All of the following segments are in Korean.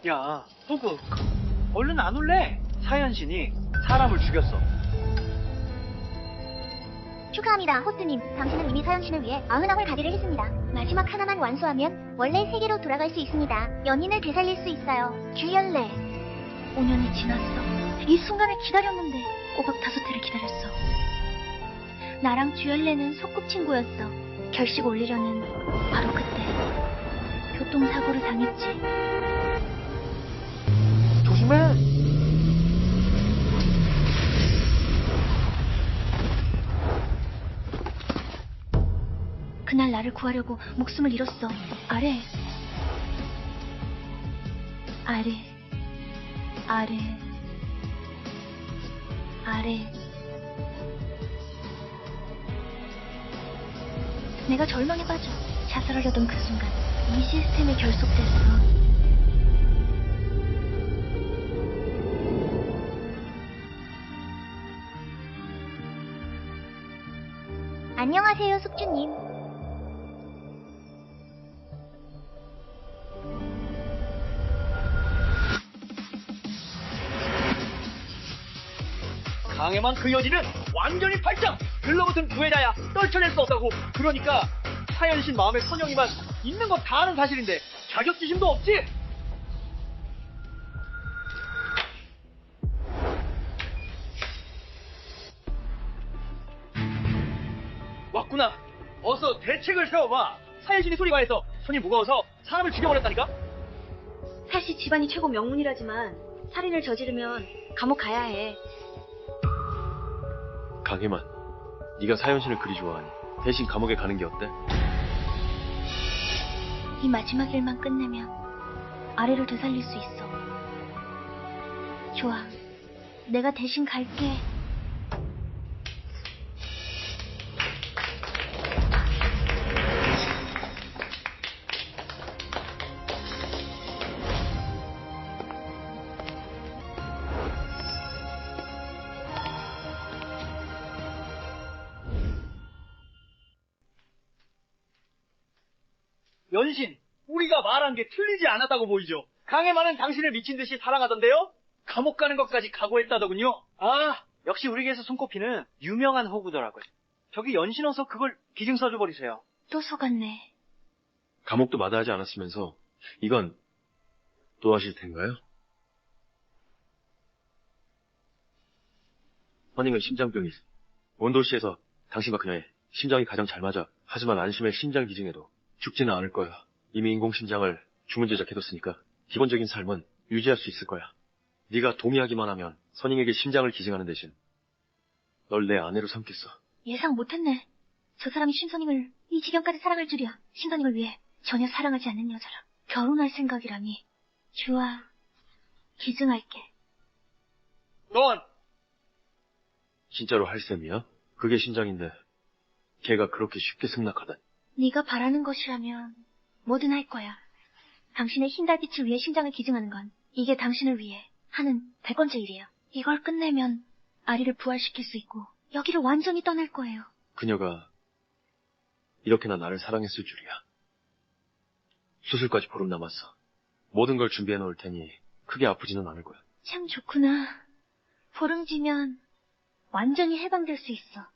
야, 호그, 얼른 안 올래? 사연신이 사람을 죽였어. 축하합니다, 호스님. 당신은 이미 사연신을 위해 99을 가기를 했습니다. 마지막 하나만 완수하면 원래 세계로 돌아갈 수 있습니다. 연인을 되살릴 수 있어요. 듀얼레. 5년이 지났어. 이 순간을 기다렸는데 꼬박 5회를 기다렸어. 나랑 듀얼레는 소꿉친구였어. 결식 올리려는 바로 그때 교통사고를 당했지. 조심해. 그날 나를 구하려고 목숨을 잃었어. 아래. 내가 절망에 빠져 자살하려던 그 순간 이 시스템에 결속됐어. 안녕하세요, 숙주님. 강해만 그 여진은 완전히 발작! 들러붙은 구애자야. 떨쳐낼 수 없다고. 그러니까 사연신 마음에 선영이만 있는 거 다 아는 사실인데 자격지심도 없지? 왔구나. 어서 대책을 세워봐. 사연신이 소리가 해서 손이 무거워서 사람을 죽여버렸다니까? 사실 집안이 최고 명문이라지만 살인을 저지르면 감옥 가야 해. 강혜만, 네가 사연신을 그리 좋아하니 대신 감옥에 가는 게 어때? 이 마지막 일만 끝내면 아래를 되살릴 수 있어. 좋아. 내가 대신 갈게. 연신, 우리가 말한 게 틀리지 않았다고 보이죠? 강해만은 당신을 미친 듯이 사랑하던데요? 감옥 가는 것까지 각오했다더군요. 아, 역시 우리 계에서 손꼽히는 유명한 호구더라고요. 저기 연신 어서 그걸 기증 써줘버리세요. 또 속았네. 감옥도 마다하지 않았으면서 이건 또 하실 텐가요? 허닝은 심장병이 원도시에서 당신과 그녀의 심장이 가장 잘 맞아. 하지만 안심의 심장 기증에도 죽지는 않을 거야. 이미 인공심장을 주문 제작해뒀으니까 기본적인 삶은 유지할 수 있을 거야. 네가 동의하기만 하면 선잉에게 심장을 기증하는 대신 널 내 아내로 삼겠어. 예상 못했네. 저 사람이 신선임을 이 지경까지 사랑할 줄이야. 신선임을 위해 전혀 사랑하지 않는 여자랑 결혼할 생각이라니. 좋아. 기증할게. 넌 진짜로 할 셈이야? 그게 심장인데 걔가 그렇게 쉽게 승낙하다니. 네가 바라는 것이라면 뭐든 할 거야. 당신의 흰 달빛을 위해 심장을 기증하는 건 이게 당신을 위해 하는 100번째 일이에요. 이걸 끝내면 아리를 부활시킬 수 있고 여기를 완전히 떠날 거예요. 그녀가 이렇게나 나를 사랑했을 줄이야. 수술까지 보름 남았어. 모든 걸 준비해 놓을 테니 크게 아프지는 않을 거야. 참 좋구나. 보름지면 완전히 해방될 수 있어.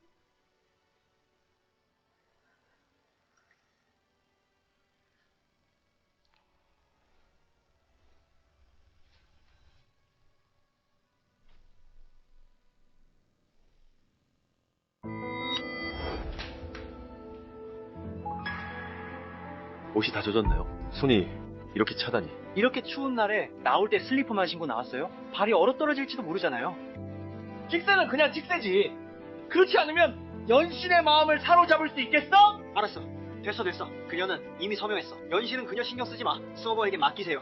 옷이 다 젖었네요. 손이 이렇게 차다니. 이렇게 추운 날에 나올 때 슬리퍼만 신고 나왔어요? 발이 얼어떨어질지도 모르잖아요. 직세는 그냥 직세지. 그렇지 않으면 연신의 마음을 사로잡을 수 있겠어? 알았어. 됐어. 그녀는 이미 서명했어. 연신은 그녀 신경 쓰지 마. 서버에게 맡기세요.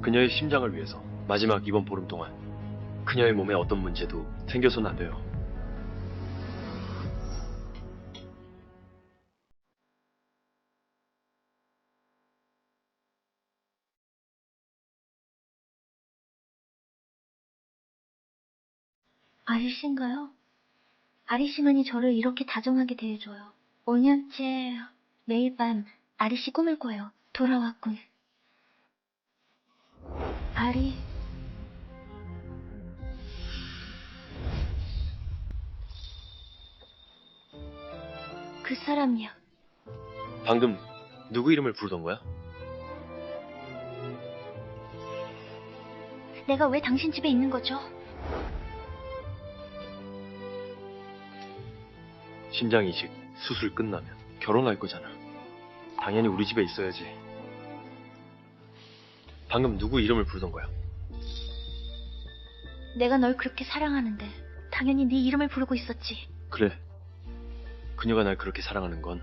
그녀의 심장을 위해서 마지막 이번 보름 동안 그녀의 몸에 어떤 문제도 생겨서는 안 돼요. 아저씨인가요? 아리 씨만이 저를 이렇게 다정하게 대해줘요. 5년째 매일 밤 아리 씨 꿈을 꿔요. 돌아왔군. 아리. 그 사람이요. 방금 누구 이름을 부르던 거야? 내가 왜 당신 집에 있는 거죠? 심장 이식 수술 끝나면 결혼할 거잖아. 당연히 우리 집에 있어야지. 방금 누구 이름을 부르던 거야? 내가 널 그렇게 사랑하는데 당연히 네 이름을 부르고 있었지. 그래. 그녀가 날 그렇게 사랑하는 건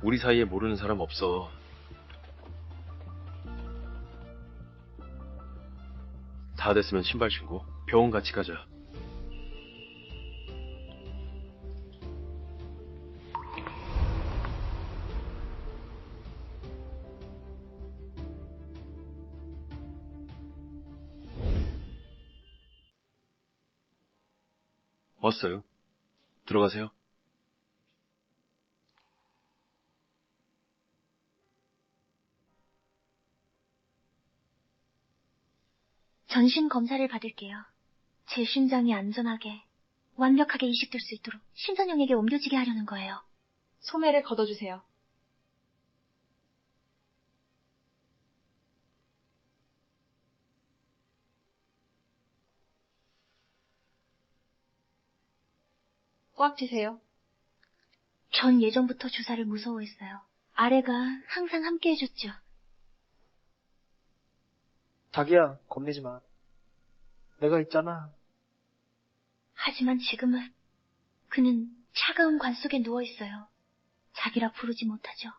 우리 사이에 모르는 사람 없어. 다 됐으면 신발 신고 병원 같이 가자. 왔어요. 들어가세요. 전신 검사를 받을게요. 제 심장이 안전하게, 완벽하게 이식될 수 있도록 심선영에게 옮겨지게 하려는 거예요. 소매를 걷어주세요. 꽉 쥐세요. 전 예전부터 주사를 무서워했어요. 아래가 항상 함께 해줬죠. 자기야, 겁내지 마. 내가 있잖아. 하지만 지금은 그는 차가운 관 속에 누워있어요. 자기라 부르지 못하죠.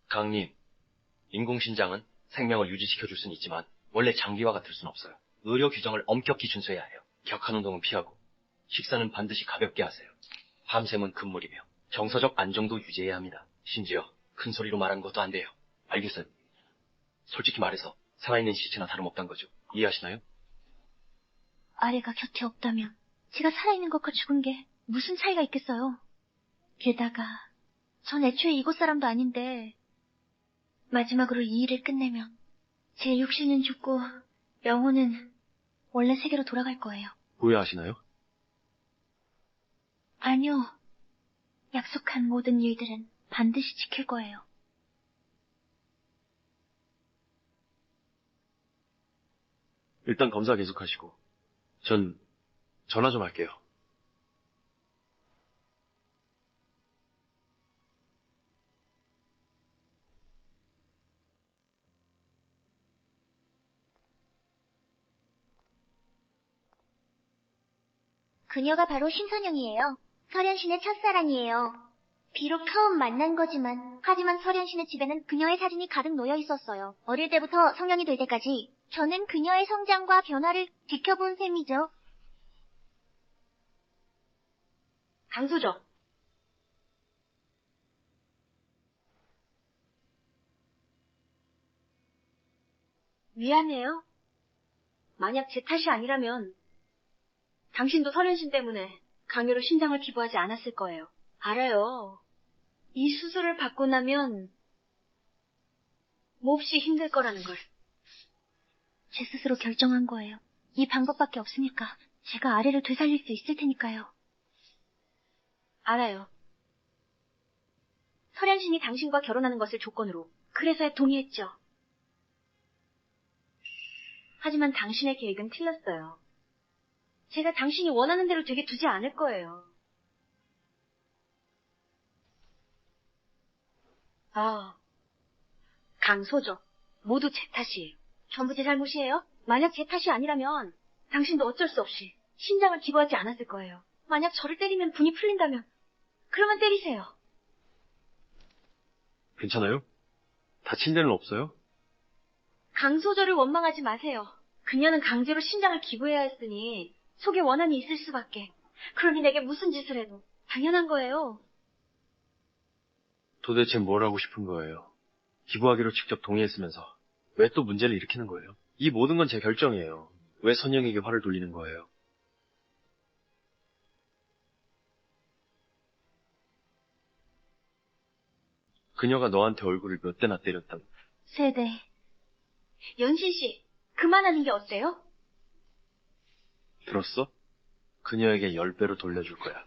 강님, 인공신장은 생명을 유지시켜줄 수는 있지만 원래 장기와 같을 수는 없어요. 의료 규정을 엄격히 준수해야 해요. 격한 운동은 피하고 식사는 반드시 가볍게 하세요. 밤샘은 금물이며 정서적 안정도 유지해야 합니다. 심지어 큰 소리로 말하는 것도 안 돼요. 알겠어요? 솔직히 말해서 살아있는 시체나 다름없단 거죠. 이해하시나요? 아래가 곁에 없다면 제가 살아있는 것과 죽은 게 무슨 차이가 있겠어요. 게다가 전 애초에 이곳 사람도 아닌데 마지막으로 이 일을 끝내면 제 육신은 죽고 영혼은 원래 세계로 돌아갈 거예요. 후회하시나요? 아니요. 약속한 모든 일들은 반드시 지킬 거예요. 일단 검사 계속하시고 전 전화 좀 할게요. 그녀가 바로 신선영이에요. 설현신의 첫사랑이에요. 비록 처음 만난 거지만 하지만 설현신의 집에는 그녀의 사진이 가득 놓여 있었어요. 어릴 때부터 성년이 될 때까지 저는 그녀의 성장과 변화를 지켜본 셈이죠. 강소죠. 미안해요. 만약 제 탓이 아니라면 당신도 설현신 때문에 강요로 신장을 기부하지 않았을 거예요. 알아요. 이 수술을 받고 나면 몹시 힘들 거라는 걸. 제 스스로 결정한 거예요. 이 방법밖에 없으니까 제가 아래를 되살릴 수 있을 테니까요. 알아요. 설현신이 당신과 결혼하는 것을 조건으로 그래서야 동의했죠. 하지만 당신의 계획은 틀렸어요. 제가 당신이 원하는 대로 되게 두지 않을 거예요. 아, 강소죠. 모두 제 탓이에요. 전부 제 잘못이에요. 만약 제 탓이 아니라면 당신도 어쩔 수 없이 신장을 기부하지 않았을 거예요. 만약 저를 때리면 분이 풀린다면 그러면 때리세요. 괜찮아요? 다친 데는 없어요? 강소저를 원망하지 마세요. 그녀는 강제로 신장을 기부해야 했으니 속에 원한이 있을 수밖에. 그러니 내게 무슨 짓을 해도 당연한 거예요. 도대체 뭘 하고 싶은 거예요? 기부하기로 직접 동의했으면서 왜 또 문제를 일으키는 거예요? 이 모든 건 제 결정이에요. 왜 선영에게 화를 돌리는 거예요? 그녀가 너한테 얼굴을 몇 대나 때렸다고. 세대. 연신 씨, 그만하는 게 어때요? 들었어? 그녀에게 10배로 돌려줄 거야.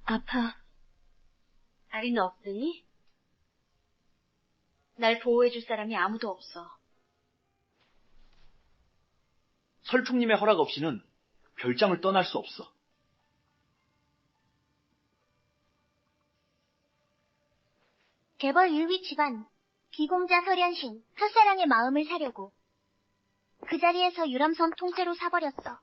아파. 다리는 없으니? 날 보호해줄 사람이 아무도 없어. 설총님의 허락 없이는 별장을 떠날 수 없어. 개벌 율위 집안, 비공자 설현신, 첫사랑의 마음을 사려고. 그 자리에서 유람선 통째로 사버렸어.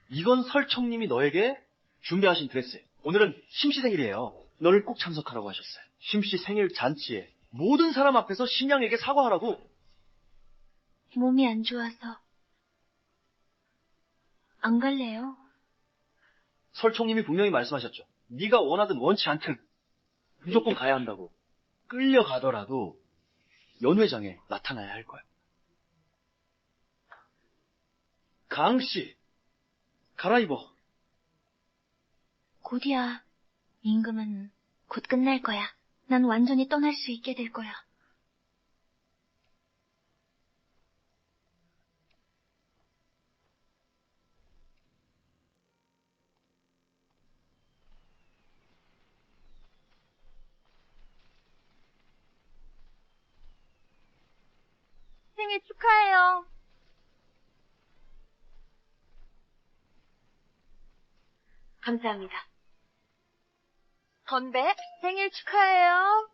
이건 설총님이 너에게 준비하신 드레스예요. 오늘은 심씨 생일이에요. 너를 꼭 참석하라고 하셨어요. 심씨 생일 잔치에 모든 사람 앞에서 신양에게 사과하라고. 몸이 안 좋아서. 안 갈래요. 설총님이 분명히 말씀하셨죠. 네가 원하든 원치 않든 무조건 가야 한다고. 끌려가더라도 연회장에 나타나야 할 거야. 강씨, 갈아입어. 곧이야. 임금은 곧 끝날 거야. 난 완전히 떠날 수 있게 될 거야. 생일 축하해요. 감사합니다. 건배, 생일 축하해요.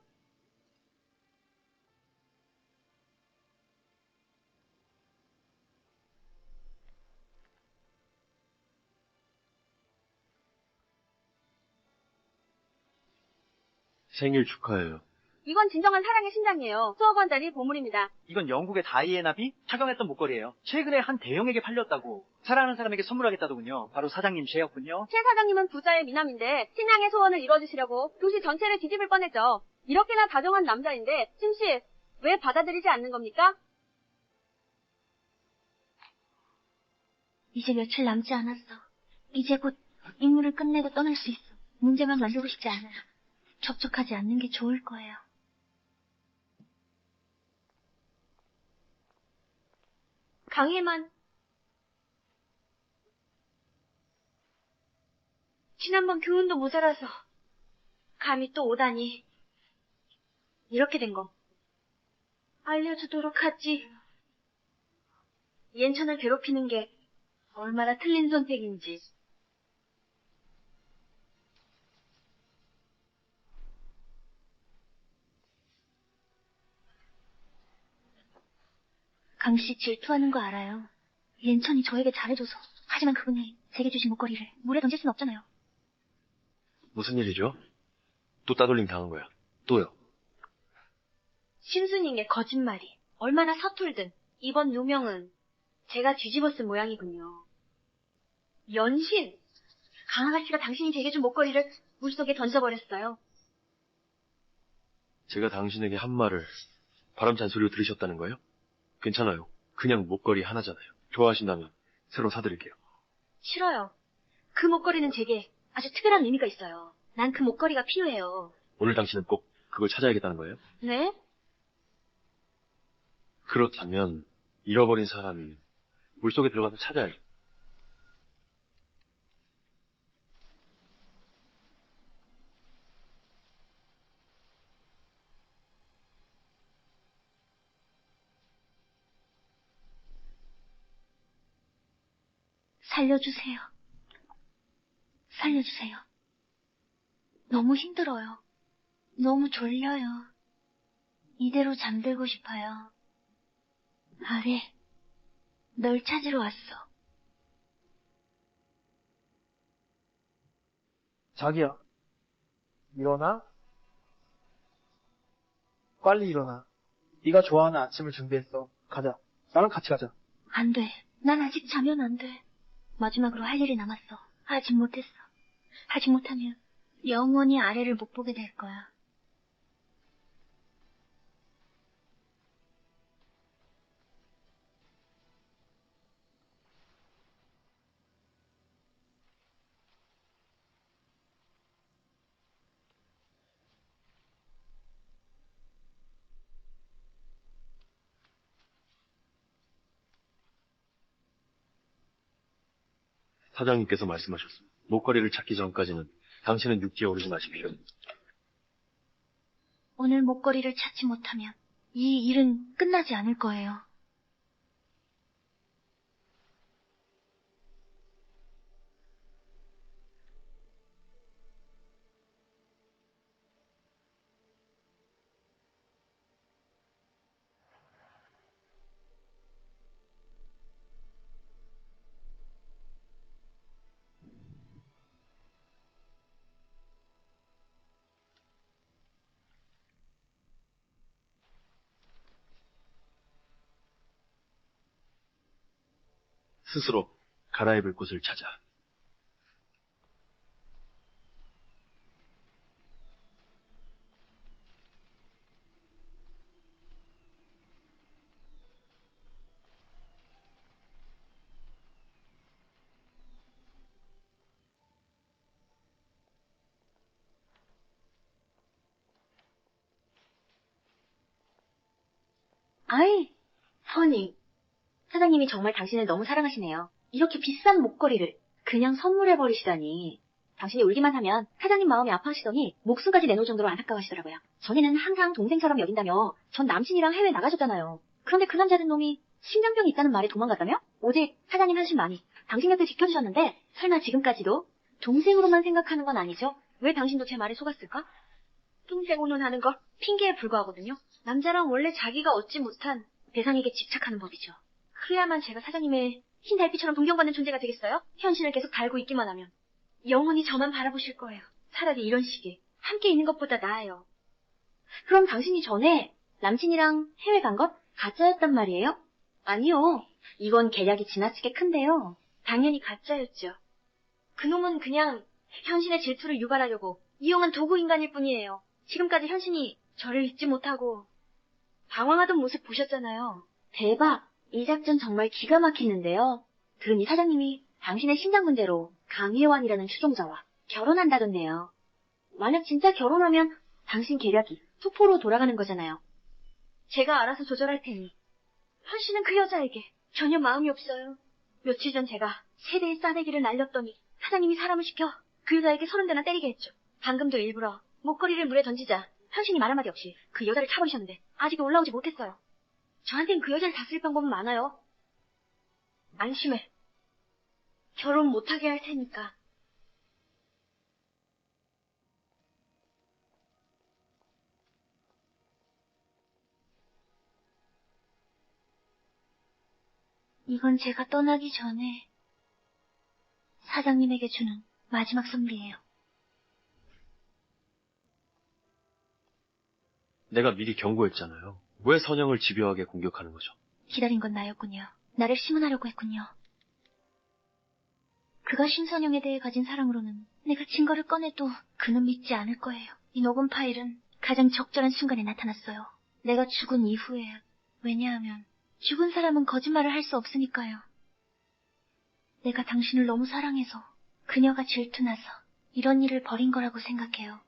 생일 축하해요. 이건 진정한 사랑의 신장이에요. 수억 원짜리 보물입니다. 이건 영국의 다이애나비 착용했던 목걸이에요. 최근에 한 대형에게 팔렸다고. 사랑하는 사람에게 선물하겠다더군요. 바로 사장님 제였군요. 최 사장님은 부자의 미남인데 신랑의 소원을 이뤄주시려고 도시 전체를 뒤집을 뻔했죠. 이렇게나 다정한 남자인데 심씨 왜 받아들이지 않는 겁니까? 이제 며칠 남지 않았어. 이제 곧 임무를 끝내고 떠날 수 있어. 문제만 만들고 싶지 않아. 접촉하지 않는 게 좋을 거예요. 강혜만. 지난번 교훈도 모자라서 감히 또 오다니. 이렇게 된 거 알려주도록 하지. 옌천을 괴롭히는 게 얼마나 틀린 선택인지. 강씨 질투하는 거 알아요. 옌천이 저에게 잘해줘서. 하지만 그분이 제게 주신 목걸이를 물에 던질 순 없잖아요. 무슨 일이죠? 또 따돌림 당한 거야. 또요. 신수님의 거짓말이 얼마나 서툴든 이번 누명은 제가 뒤집어 쓴 모양이군요. 연신! 강아가씨가 당신이 제게 준 목걸이를 물속에 던져버렸어요. 제가 당신에게 한 말을 바람 잔소리로 들으셨다는 거예요? 괜찮아요. 그냥 목걸이 하나잖아요. 좋아하신다면 새로 사드릴게요. 싫어요. 그 목걸이는 제게 아주 특별한 의미가 있어요. 난 그 목걸이가 필요해요. 오늘 당신은 꼭 그걸 찾아야겠다는 거예요? 네? 그렇다면 잃어버린 사람이 물속에 들어가서 찾아야죠. 살려주세요. 살려주세요. 너무 힘들어요. 너무 졸려요. 이대로 잠들고 싶어요. 아래, 널 찾으러 왔어. 자기야, 일어나? 빨리 일어나. 네가 좋아하는 아침을 준비했어. 가자. 나랑 같이 가자. 안 돼. 난 아직 자면 안 돼. 마지막으로 할 일이 남았어. 아직 못했어. 아직 못하면 영원히 아래를 못 보게 될 거야. 사장님께서 말씀하셨습니다. 목걸이를 찾기 전까지는 당신은 육지에 오르지 마십시오. 오늘 목걸이를 찾지 못하면 이 일은 끝나지 않을 거예요. 스스로 갈아입을 곳을 찾아. 아이, 선희. 사장님이 정말 당신을 너무 사랑하시네요. 이렇게 비싼 목걸이를 그냥 선물해버리시다니. 당신이 울기만 하면 사장님 마음이 아파하시더니 목숨까지 내놓을 정도로 안타까워하시더라고요. 전에는 항상 동생처럼 여긴다며 전 남친이랑 해외 나가셨잖아요. 그런데 그 남자 된 놈이 심장병이 있다는 말에 도망갔다며? 오직 사장님 한심만이 당신 곁에 지켜주셨는데 설마 지금까지도 동생으로만 생각하는 건 아니죠? 왜 당신도 제 말에 속았을까? 동생 운운하는 거 핑계에 불과하거든요. 남자랑 원래 자기가 얻지 못한 대상에게 집착하는 법이죠. 그래야만 제가 사장님의 흰 달빛처럼 동경받는 존재가 되겠어요? 현실을 계속 달고 있기만 하면 영원히 저만 바라보실 거예요. 차라리 이런 식의 함께 있는 것보다 나아요. 그럼 당신이 전에 남친이랑 해외 간 것 가짜였단 말이에요? 아니요. 이건 계략이 지나치게 큰데요. 당연히 가짜였죠. 그놈은 그냥 현신의 질투를 유발하려고 이용한 도구 인간일 뿐이에요. 지금까지 현신이 저를 잊지 못하고 방황하던 모습 보셨잖아요. 대박! 이 작전 정말 기가 막히는데요. 들으니 사장님이 당신의 심장 문제로 강혜환이라는 추종자와 결혼한다던데요. 만약 진짜 결혼하면 당신 계략이 투포로 돌아가는 거잖아요. 제가 알아서 조절할 테니. 현씨는 그 여자에게 전혀 마음이 없어요. 며칠 전 제가 세대의 싸대기를 날렸더니 사장님이 사람을 시켜 그 여자에게 30대나 때리게 했죠. 방금도 일부러 목걸이를 물에 던지자 현신이 말 한마디 없이 그 여자를 차버리셨는데 아직도 올라오지 못했어요. 저한텐 그 여자를 다스릴 방법은 많아요. 안심해. 결혼 못하게 할 테니까. 이건 제가 떠나기 전에 사장님에게 주는 마지막 선물이에요. 내가 미리 경고했잖아요. 왜 선영을 집요하게 공격하는 거죠? 기다린 건 나였군요. 나를 심은하려고 했군요. 그가 신선영에 대해 가진 사랑으로는 내가 증거를 꺼내도 그는 믿지 않을 거예요. 이 녹음 파일은 가장 적절한 순간에 나타났어요. 내가 죽은 이후에. 왜냐하면 죽은 사람은 거짓말을 할 수 없으니까요. 내가 당신을 너무 사랑해서 그녀가 질투나서 이런 일을 벌인 거라고 생각해요.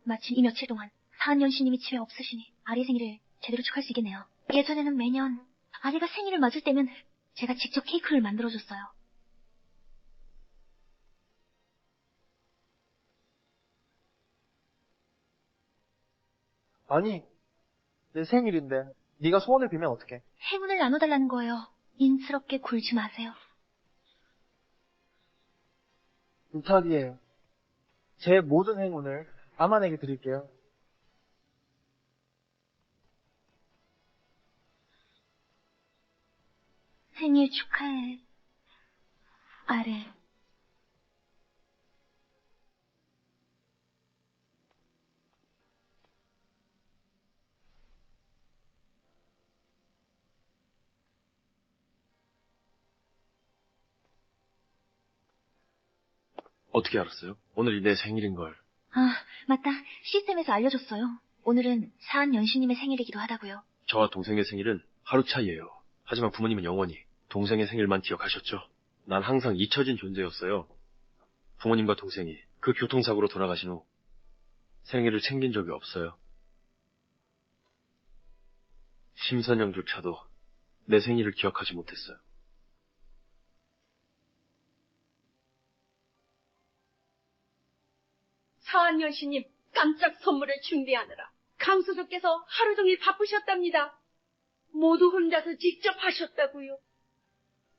마침 이 며칠 동안 사한연씨님이 집에 없으시니 아리 생일을 제대로 축하할 수 있겠네요. 예전에는 매년 아리가 생일을 맞을 때면 제가 직접 케이크를 만들어줬어요. 아니, 내 생일인데 네가 소원을 빌면 어떡해? 행운을 나눠달라는 거예요. 인스럽게 굴지 마세요. 부탁이에요. 제 모든 행운을 아만에게 드릴게요. 생일 축하해. 아래. 어떻게 알았어요? 오늘이 내 생일인걸. 아, 맞다. 시스템에서 알려줬어요. 오늘은 사한 연신님의 생일이기도 하다고요. 저와 동생의 생일은 하루 차이예요. 하지만 부모님은 영원히 동생의 생일만 기억하셨죠. 난 항상 잊혀진 존재였어요. 부모님과 동생이 그 교통사고로 돌아가신 후 생일을 챙긴 적이 없어요. 심선영조차도 내 생일을 기억하지 못했어요. 사한여신님 깜짝 선물을 준비하느라 강소조께서 하루 종일 바쁘셨답니다. 모두 혼자서 직접 하셨다고요.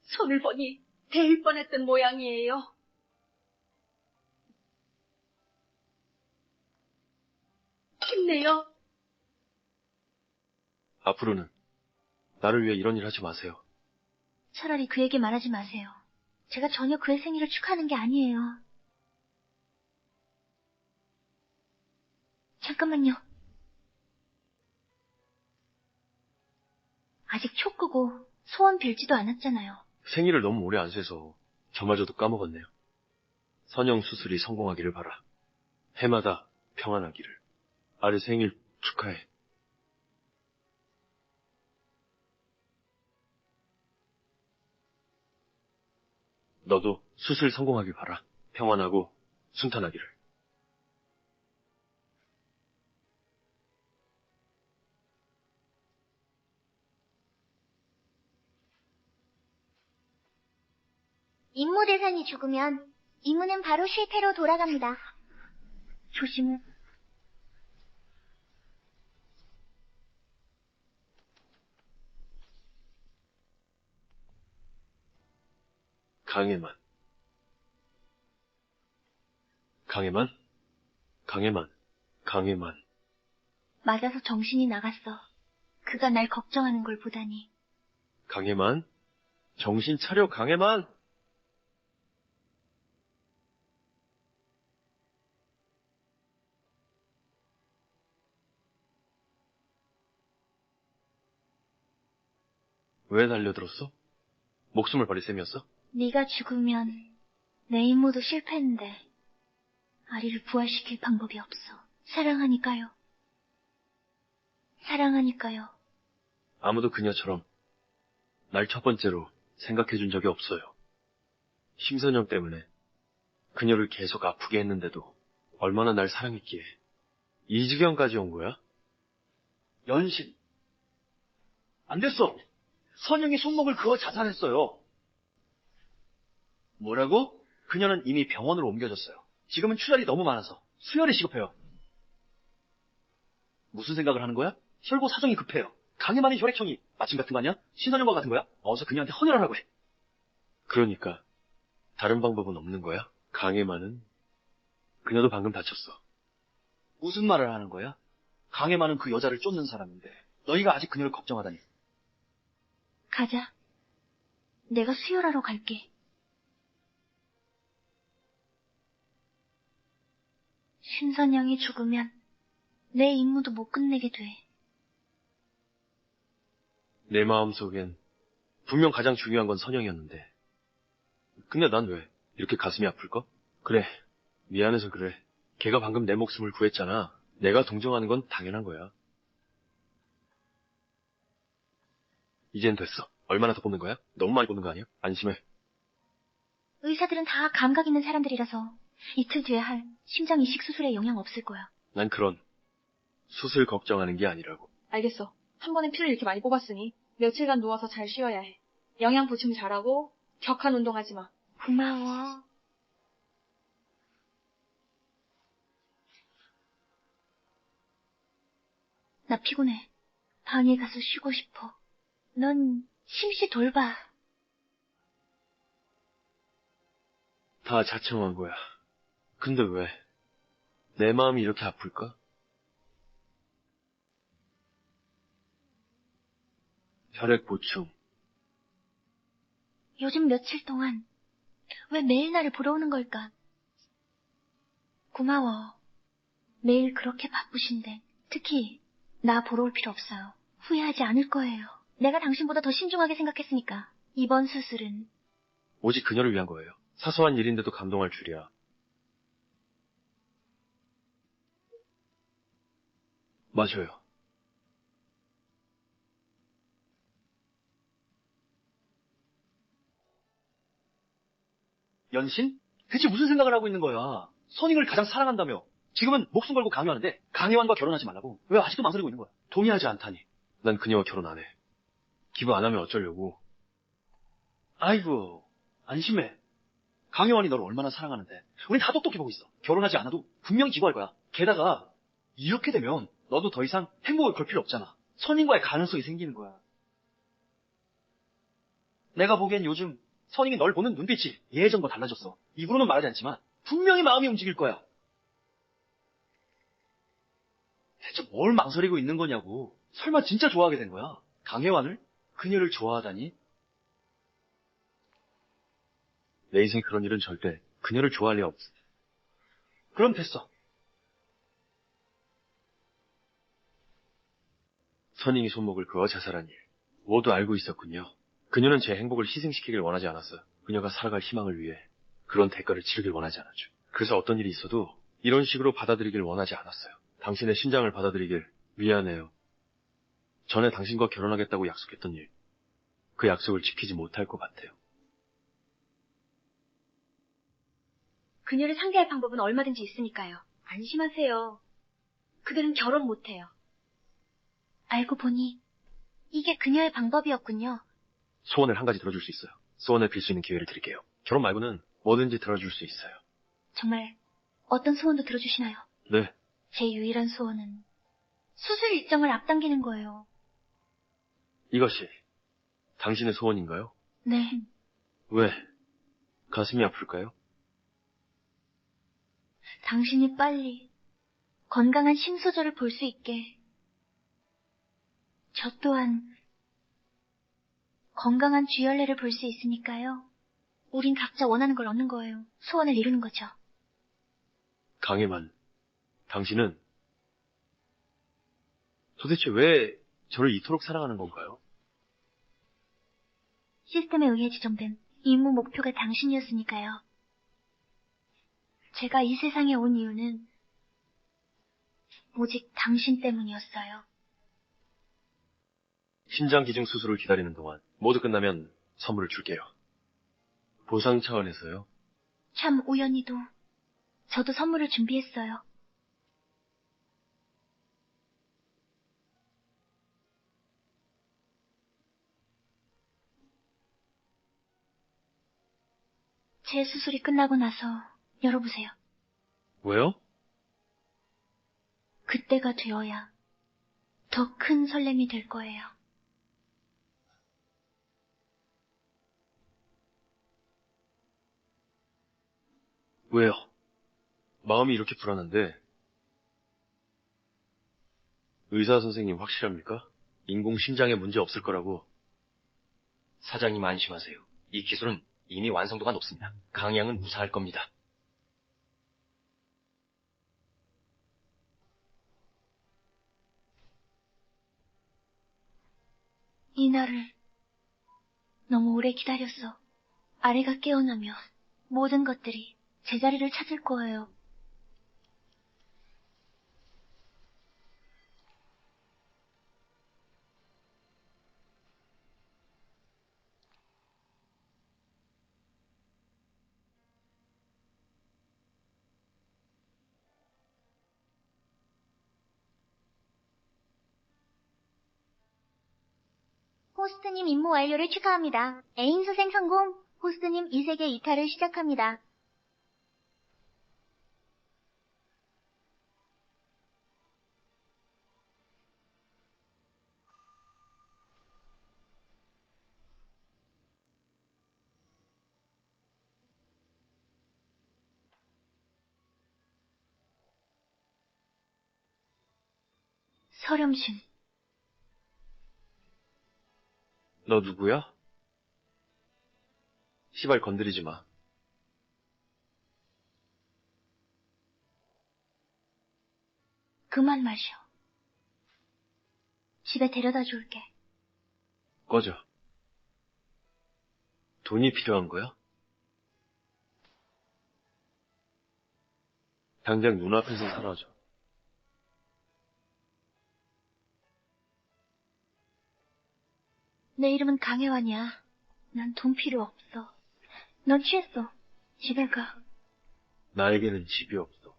손을 보니 데일 뻔했던 모양이에요. 힘내요. 앞으로는 나를 위해 이런 일 하지 마세요. 차라리 그에게 말하지 마세요. 제가 전혀 그의 생일을 축하하는 게 아니에요. 잠깐만요. 아직 초 끄고 소원 빌지도 않았잖아요. 생일을 너무 오래 안 세서 저마저도 까먹었네요. 선영 수술이 성공하기를 바라. 해마다 평안하기를. 아래 생일 축하해. 너도 수술 성공하길 바라. 평안하고 순탄하기를. 임무 대상이 죽으면 임무는 바로 실패로 돌아갑니다. 조심해. 강해만. 강해만? 강해만. 강해만. 맞아서 정신이 나갔어. 그가 날 걱정하는 걸 보다니. 강해만? 정신 차려, 강해만! 왜 달려들었어? 목숨을 버릴 셈이었어? 네가 죽으면 내 임무도 실패했는데 아리를 부활시킬 방법이 없어. 사랑하니까요. 사랑하니까요. 아무도 그녀처럼 날 첫 번째로 생각해준 적이 없어요. 심선영 때문에 그녀를 계속 아프게 했는데도 얼마나 날 사랑했기에 이 지경까지 온 거야? 연신. 안 됐어. 선영이 손목을 그어 자살했어요. 뭐라고? 그녀는 이미 병원으로 옮겨졌어요. 지금은 출혈이 너무 많아서 수혈이 시급해요. 무슨 생각을 하는 거야? 혈고 사정이 급해요. 강해만의 혈액형이 마침 같은 거 아니야? 신선영과 같은 거야? 어서 그녀한테 헌혈하라고 해. 그러니까 다른 방법은 없는 거야? 강해만은 그녀도 방금 다쳤어. 무슨 말을 하는 거야? 강해만은 그 여자를 쫓는 사람인데 너희가 아직 그녀를 걱정하다니. 가자. 내가 수혈하러 갈게. 신선영이 죽으면 내 임무도 못 끝내게 돼. 내 마음속엔 분명 가장 중요한 건 선영이었는데 근데 난 왜 이렇게 가슴이 아플까? 그래, 미안해서 그래. 걔가 방금 내 목숨을 구했잖아. 내가 동정하는 건 당연한 거야. 이젠 됐어. 얼마나 더 뽑는 거야? 너무 많이 뽑는 거 아니야? 안심해. 의사들은 다 감각 있는 사람들이라서 이틀 뒤에 할 심장 이식 수술에 영향 없을 거야. 난 그런 수술 걱정하는 게 아니라고. 알겠어. 한 번에 피를 이렇게 많이 뽑았으니 며칠간 누워서 잘 쉬어야 해. 영양 보충 잘하고 격한 운동하지 마. 고마워. 나 피곤해. 방에 가서 쉬고 싶어. 넌 심씨 돌봐. 다 자청한 거야. 근데 왜? 내 마음이 이렇게 아플까? 혈액 보충. 요즘 며칠 동안 왜 매일 나를 보러 오는 걸까? 고마워. 매일 그렇게 바쁘신데 특히 나 보러 올 필요 없어요. 후회하지 않을 거예요. 내가 당신보다 더 신중하게 생각했으니까. 이번 수술은 오직 그녀를 위한 거예요. 사소한 일인데도 감동할 줄이야. 맞아요. 연신? 대체 무슨 생각을 하고 있는 거야? 선익을 가장 사랑한다며. 지금은 목숨 걸고 강요하는데 강혜환과 결혼하지 말라고. 왜 아직도 망설이고 있는 거야? 동의하지 않다니. 난 그녀와 결혼 안 해. 기부 안 하면 어쩌려고. 아이고, 안심해. 강혜환이 너를 얼마나 사랑하는데. 우린 다 똑똑히 보고 있어. 결혼하지 않아도 분명 기부할 거야. 게다가 이렇게 되면 너도 더 이상 행복을 걸 필요 없잖아. 선인과의 가능성이 생기는 거야. 내가 보기엔 요즘 선인이 널 보는 눈빛이 예전과 달라졌어. 입으로는 말하지 않지만 분명히 마음이 움직일 거야. 대체 뭘 망설이고 있는 거냐고. 설마 진짜 좋아하게 된 거야? 강혜환을? 그녀를 좋아하다니? 내 인생 그런 일은 절대 그녀를 좋아할 리 없어. 그럼 됐어. 선잉이 손목을 그어 자살한 일. 모두 알고 있었군요. 그녀는 제 행복을 희생시키길 원하지 않았어요. 그녀가 살아갈 희망을 위해 그런 대가를 치르길 원하지 않았죠. 그래서 어떤 일이 있어도 이런 식으로 받아들이길 원하지 않았어요. 당신의 심장을 받아들이길 미안해요. 전에 당신과 결혼하겠다고 약속했던 일. 그 약속을 지키지 못할 것 같아요. 그녀를 상대할 방법은 얼마든지 있으니까요. 안심하세요. 그들은 결혼 못해요. 알고 보니 이게 그녀의 방법이었군요. 소원을 한 가지 들어줄 수 있어요. 소원을 빌 수 있는 기회를 드릴게요. 결혼 말고는 뭐든지 들어줄 수 있어요. 정말 어떤 소원도 들어주시나요? 네. 제 유일한 소원은 수술 일정을 앞당기는 거예요. 이것이 당신의 소원인가요? 네. 왜? 가슴이 아플까요? 당신이 빨리 건강한 신소저를 볼 수 있게. 저 또한 건강한 쥐열레를 볼 수 있으니까요. 우린 각자 원하는 걸 얻는 거예요. 소원을 이루는 거죠. 강혜만, 당신은 도대체 왜 저를 이토록 사랑하는 건가요? 시스템에 의해 지정된 임무 목표가 당신이었으니까요. 제가 이 세상에 온 이유는 오직 당신 때문이었어요. 심장 기증 수술을 기다리는 동안 모두 끝나면 선물을 줄게요. 보상 차원에서요. 참 우연히도 저도 선물을 준비했어요. 제 수술이 끝나고 나서 열어보세요. 왜요? 그때가 되어야 더 큰 설렘이 될 거예요. 왜요? 마음이 이렇게 불안한데. 의사 선생님 확실합니까? 인공심장에 문제 없을 거라고. 사장님 안심하세요. 이 기술은 이미 완성도가 높습니다. 강양은 무사할 겁니다. 이 날을 너무 오래 기다렸어. 아래가 깨어나면 모든 것들이 제자리를 찾을 거예요. 호스트님 임무 완료를 축하합니다. 애인 수생 성공. 호스트님 이 세계 이탈을 시작합니다. 설영신. 너 누구야? 시발 건드리지 마. 그만 마셔. 집에 데려다 줄게. 꺼져. 돈이 필요한 거야? 당장 눈앞에서 사라져. 내 이름은 강혜환이야. 난 돈 필요 없어. 넌 취했어. 집에 가. 나에게는 집이 없어.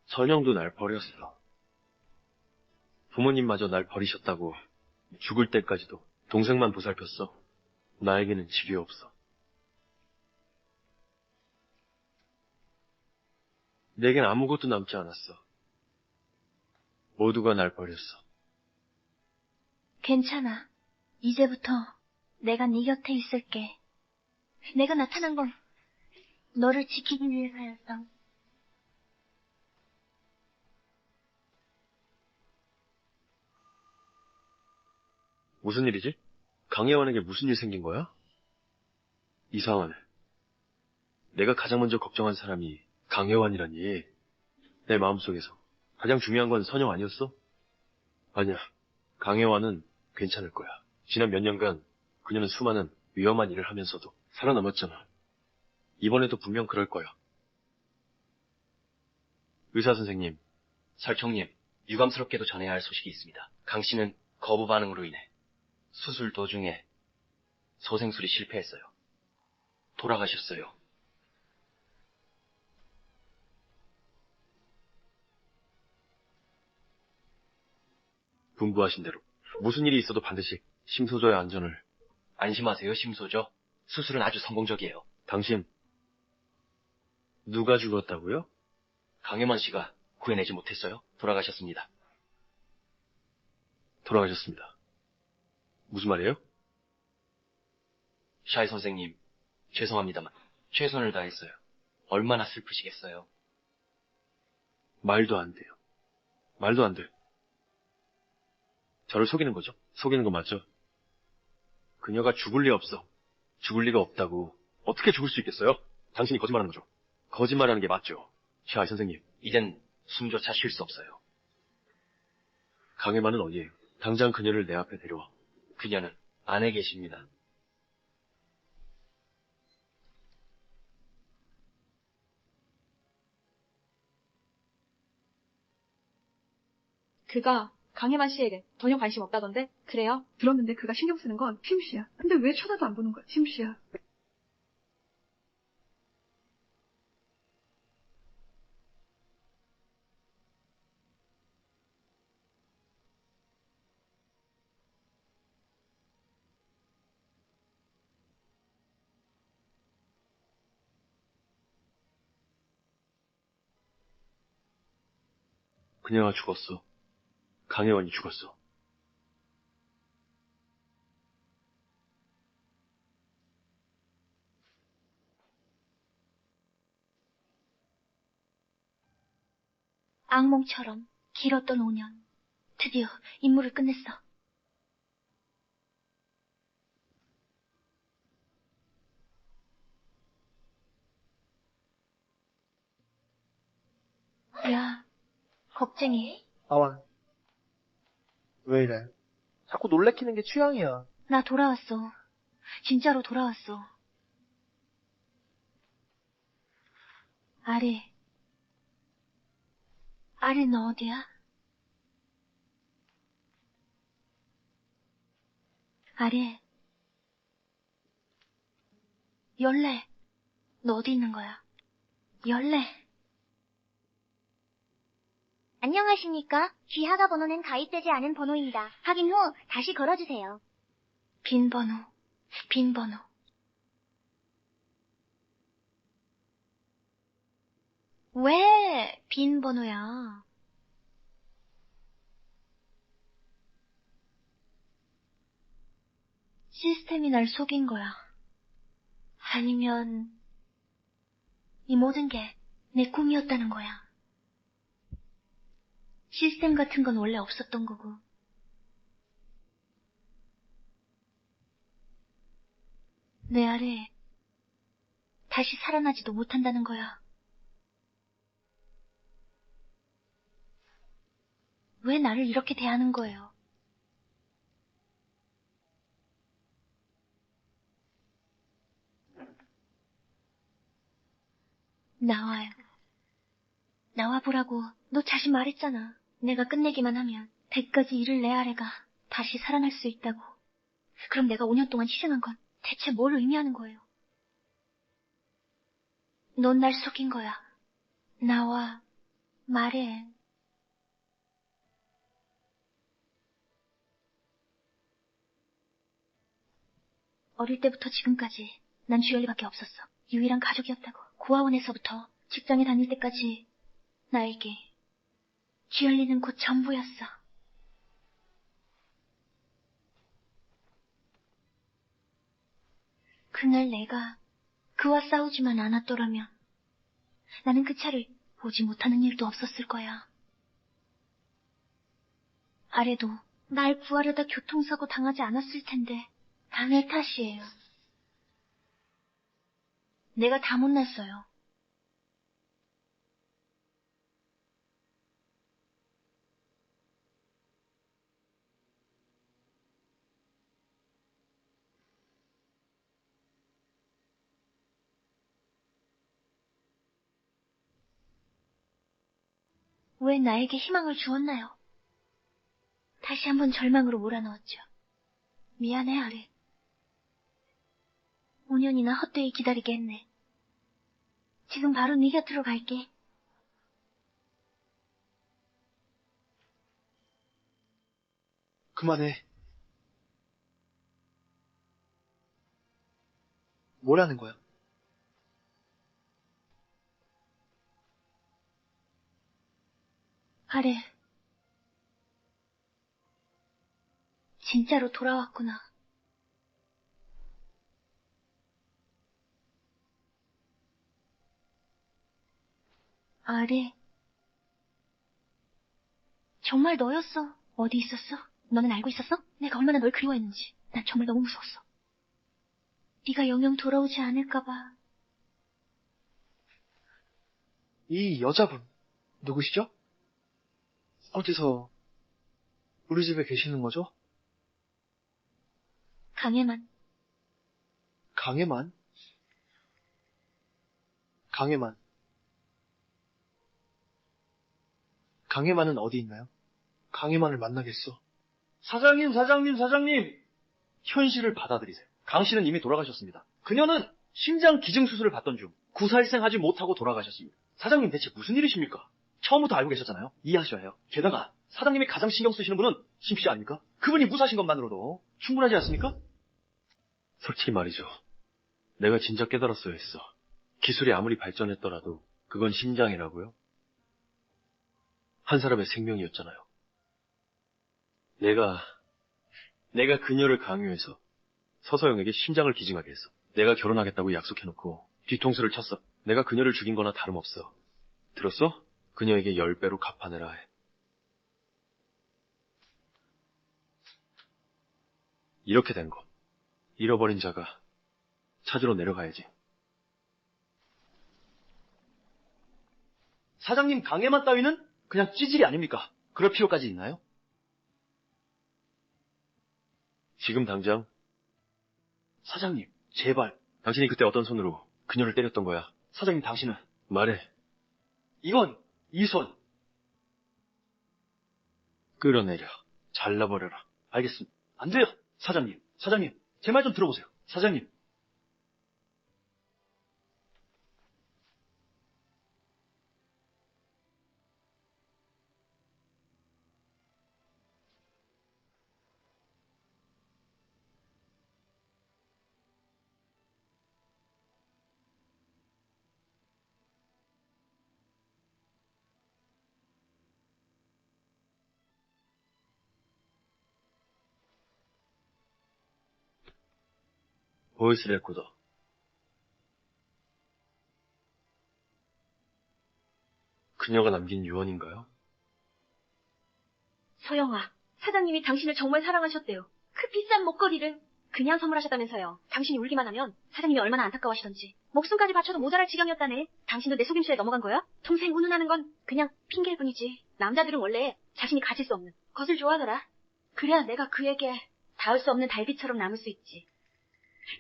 선영도 날 버렸어. 부모님마저 날 버리셨다고 죽을 때까지도 동생만 보살폈어. 나에게는 집이 없어. 내겐 아무것도 남지 않았어. 모두가 날 버렸어. 괜찮아. 이제부터 내가 네 곁에 있을게. 내가 나타난 건 너를 지키기 위해서였어. 무슨 일이지? 강혜원에게 무슨 일 생긴 거야? 이상하네. 내가 가장 먼저 걱정한 사람이 강혜원이라니. 내 마음속에서 가장 중요한 건 선영 아니었어? 아니야. 강혜원은 괜찮을 거야. 지난 몇 년간 그녀는 수많은 위험한 일을 하면서도 살아남았잖아. 이번에도 분명 그럴 거야. 의사 선생님. 설총님, 유감스럽게도 전해야 할 소식이 있습니다. 강 씨는 거부 반응으로 인해 수술 도중에 소생술이 실패했어요. 돌아가셨어요. 분부하신 대로 무슨 일이 있어도 반드시 심소저의 안전을. 안심하세요, 심소죠. 수술은 아주 성공적이에요. 당신 누가 죽었다고요? 강혜만 씨가 구해내지 못했어요. 돌아가셨습니다. 돌아가셨습니다. 무슨 말이에요? 샤이 선생님, 죄송합니다만 최선을 다했어요. 얼마나 슬프시겠어요. 말도 안 돼요. 말도 안 돼. 저를 속이는 거죠? 속이는 거 맞죠? 그녀가 죽을 리 없어. 죽을 리가 없다고. 어떻게 죽을 수 있겠어요? 당신이 거짓말하는 거죠. 거짓말하는 게 맞죠. 샤이 선생님. 이젠 숨조차 쉴 수 없어요. 강혜만은 어디에요? 당장 그녀를 내 앞에 데려와. 그녀는 안에 계십니다. 그가 강혜만 씨에게 전혀 관심 없다던데? 그래요? 들었는데 그가 신경 쓰는 건 심씨야. 근데 왜 쳐다도 안 보는 거야, 심씨야. 그녀가 죽었어. 강혜원이 죽었어. 악몽처럼 길었던 5년. 드디어 임무를 끝냈어. 야, 겁쟁이. 아완. 왜 이래? 자꾸 놀래키는 게 취향이야. 나 돌아왔어. 진짜로 돌아왔어. 아리. 아리, 너 어디야? 아리. 열래. 너 어디 있는 거야? 열래. 안녕하십니까? 귀하가 번호는 가입되지 않은 번호입니다. 확인 후 다시 걸어주세요. 빈 번호. 빈 번호. 왜 빈 번호야? 시스템이 날 속인 거야. 아니면 이 모든 게 내 꿈이었다는 거야. 시스템 같은 건 원래 없었던 거고. 내 아래 다시 살아나지도 못한다는 거야. 왜 나를 이렇게 대하는 거예요? 나와요. 나와보라고 너 자신 말했잖아. 내가 끝내기만 하면 100가지 일을 내 아래가 다시 살아날 수 있다고. 그럼 내가 5년 동안 희생한 건 대체 뭘 의미하는 거예요? 넌 날 속인 거야. 나와 말해. 어릴 때부터 지금까지 난 주열이밖에 없었어. 유일한 가족이었다고. 고아원에서부터 직장에 다닐 때까지 나에게 주열이는 곧 전부였어. 그날 내가 그와 싸우지만 않았더라면 나는 그 차를 보지 못하는 일도 없었을 거야. 아래도 날 구하려다 교통사고 당하지 않았을 텐데 다 내 탓이에요. 내가 다 못났어요. 왜 나에게 희망을 주었나요? 다시 한번 절망으로 몰아넣었죠. 미안해, 아래. 5년이나 헛되이 기다리게 했네. 지금 바로 네 곁으로 갈게. 그만해. 뭐라는 거야? 아래. 진짜로 돌아왔구나. 아래. 정말 너였어. 어디 있었어? 너는 알고 있었어? 내가 얼마나 널 그리워했는지. 난 정말 너무 무서웠어. 네가 영영 돌아오지 않을까봐. 이 여자분, 누구시죠? 어디서 우리 집에 계시는 거죠? 강해만. 강해만? 강해만. 강해만은 어디 있나요? 강해만을 만나겠어. 사장님, 사장님, 사장님! 현실을 받아들이세요. 강 씨는 이미 돌아가셨습니다. 그녀는 심장 기증 수술을 받던 중 구사일생하지 못하고 돌아가셨습니다. 사장님 대체 무슨 일이십니까? 처음부터 알고 계셨잖아요. 이해하셔야 해요. 게다가 사장님이 가장 신경 쓰시는 분은 심씨 아닙니까? 그분이 무사신 것만으로도 충분하지 않습니까? 솔직히 말이죠. 내가 진작 깨달았어야 했어. 기술이 아무리 발전했더라도 그건 심장이라고요? 한 사람의 생명이었잖아요. 내가 그녀를 강요해서 서서영에게 심장을 기증하게 했어. 내가 결혼하겠다고 약속해놓고 뒤통수를 쳤어. 내가 그녀를 죽인 거나 다름없어. 들었어? 그녀에게 10배로 갚아내라 해. 이렇게 된 거. 잃어버린 자가 찾으러 내려가야지. 사장님 강해만 따위는 그냥 찌질이 아닙니까? 그럴 필요까지 있나요? 지금 당장 사장님, 제발. 당신이 그때 어떤 손으로 그녀를 때렸던 거야? 사장님 당신은 말해. 이건 이 손. 끌어내려. 잘라버려라. 알겠습니다. 안 돼요. 사장님, 사장님, 제 말 좀 들어보세요. 사장님. 보이스 레코더. 그녀가 남긴 유언인가요? 서영아, 사장님이 당신을 정말 사랑하셨대요. 그 비싼 목걸이를 그냥 선물하셨다면서요. 당신이 울기만 하면 사장님이 얼마나 안타까워하시던지. 목숨까지 바쳐도 모자랄 지경이었다네. 당신도 내 속임수에 넘어간 거야? 동생 운운하는 건 그냥 핑계일 뿐이지. 남자들은 원래 자신이 가질 수 없는 것을 좋아하더라. 그래야 내가 그에게 닿을 수 없는 달빛처럼 남을 수 있지.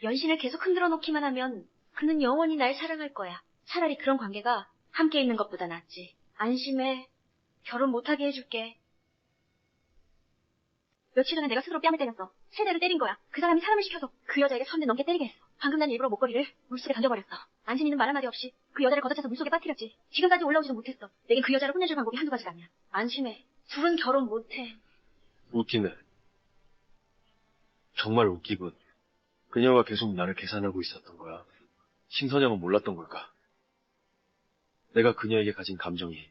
연신을 계속 흔들어 놓기만 하면 그는 영원히 날 사랑할 거야. 차라리 그런 관계가 함께 있는 것보다 낫지. 안심해. 결혼 못하게 해줄게. 며칠 전에 내가 스스로 뺨을 때렸어. 세 대를 때린 거야. 그 사람이 사람을 시켜서 그 여자에게 30대 넘게 때리게 했어. 방금 난 일부러 목걸이를 물속에 던져버렸어. 안심이는 말 한마디 없이 그 여자를 걷어차서 물속에 빠뜨렸지. 지금까지 올라오지도 못했어. 내겐 그 여자를 혼내줄 방법이 한두 가지가 아니야. 안심해. 둘은 결혼 못해. 웃기네. 정말 웃기군. 그녀가 계속 나를 계산하고 있었던 거야. 심선영은 몰랐던 걸까? 내가 그녀에게 가진 감정이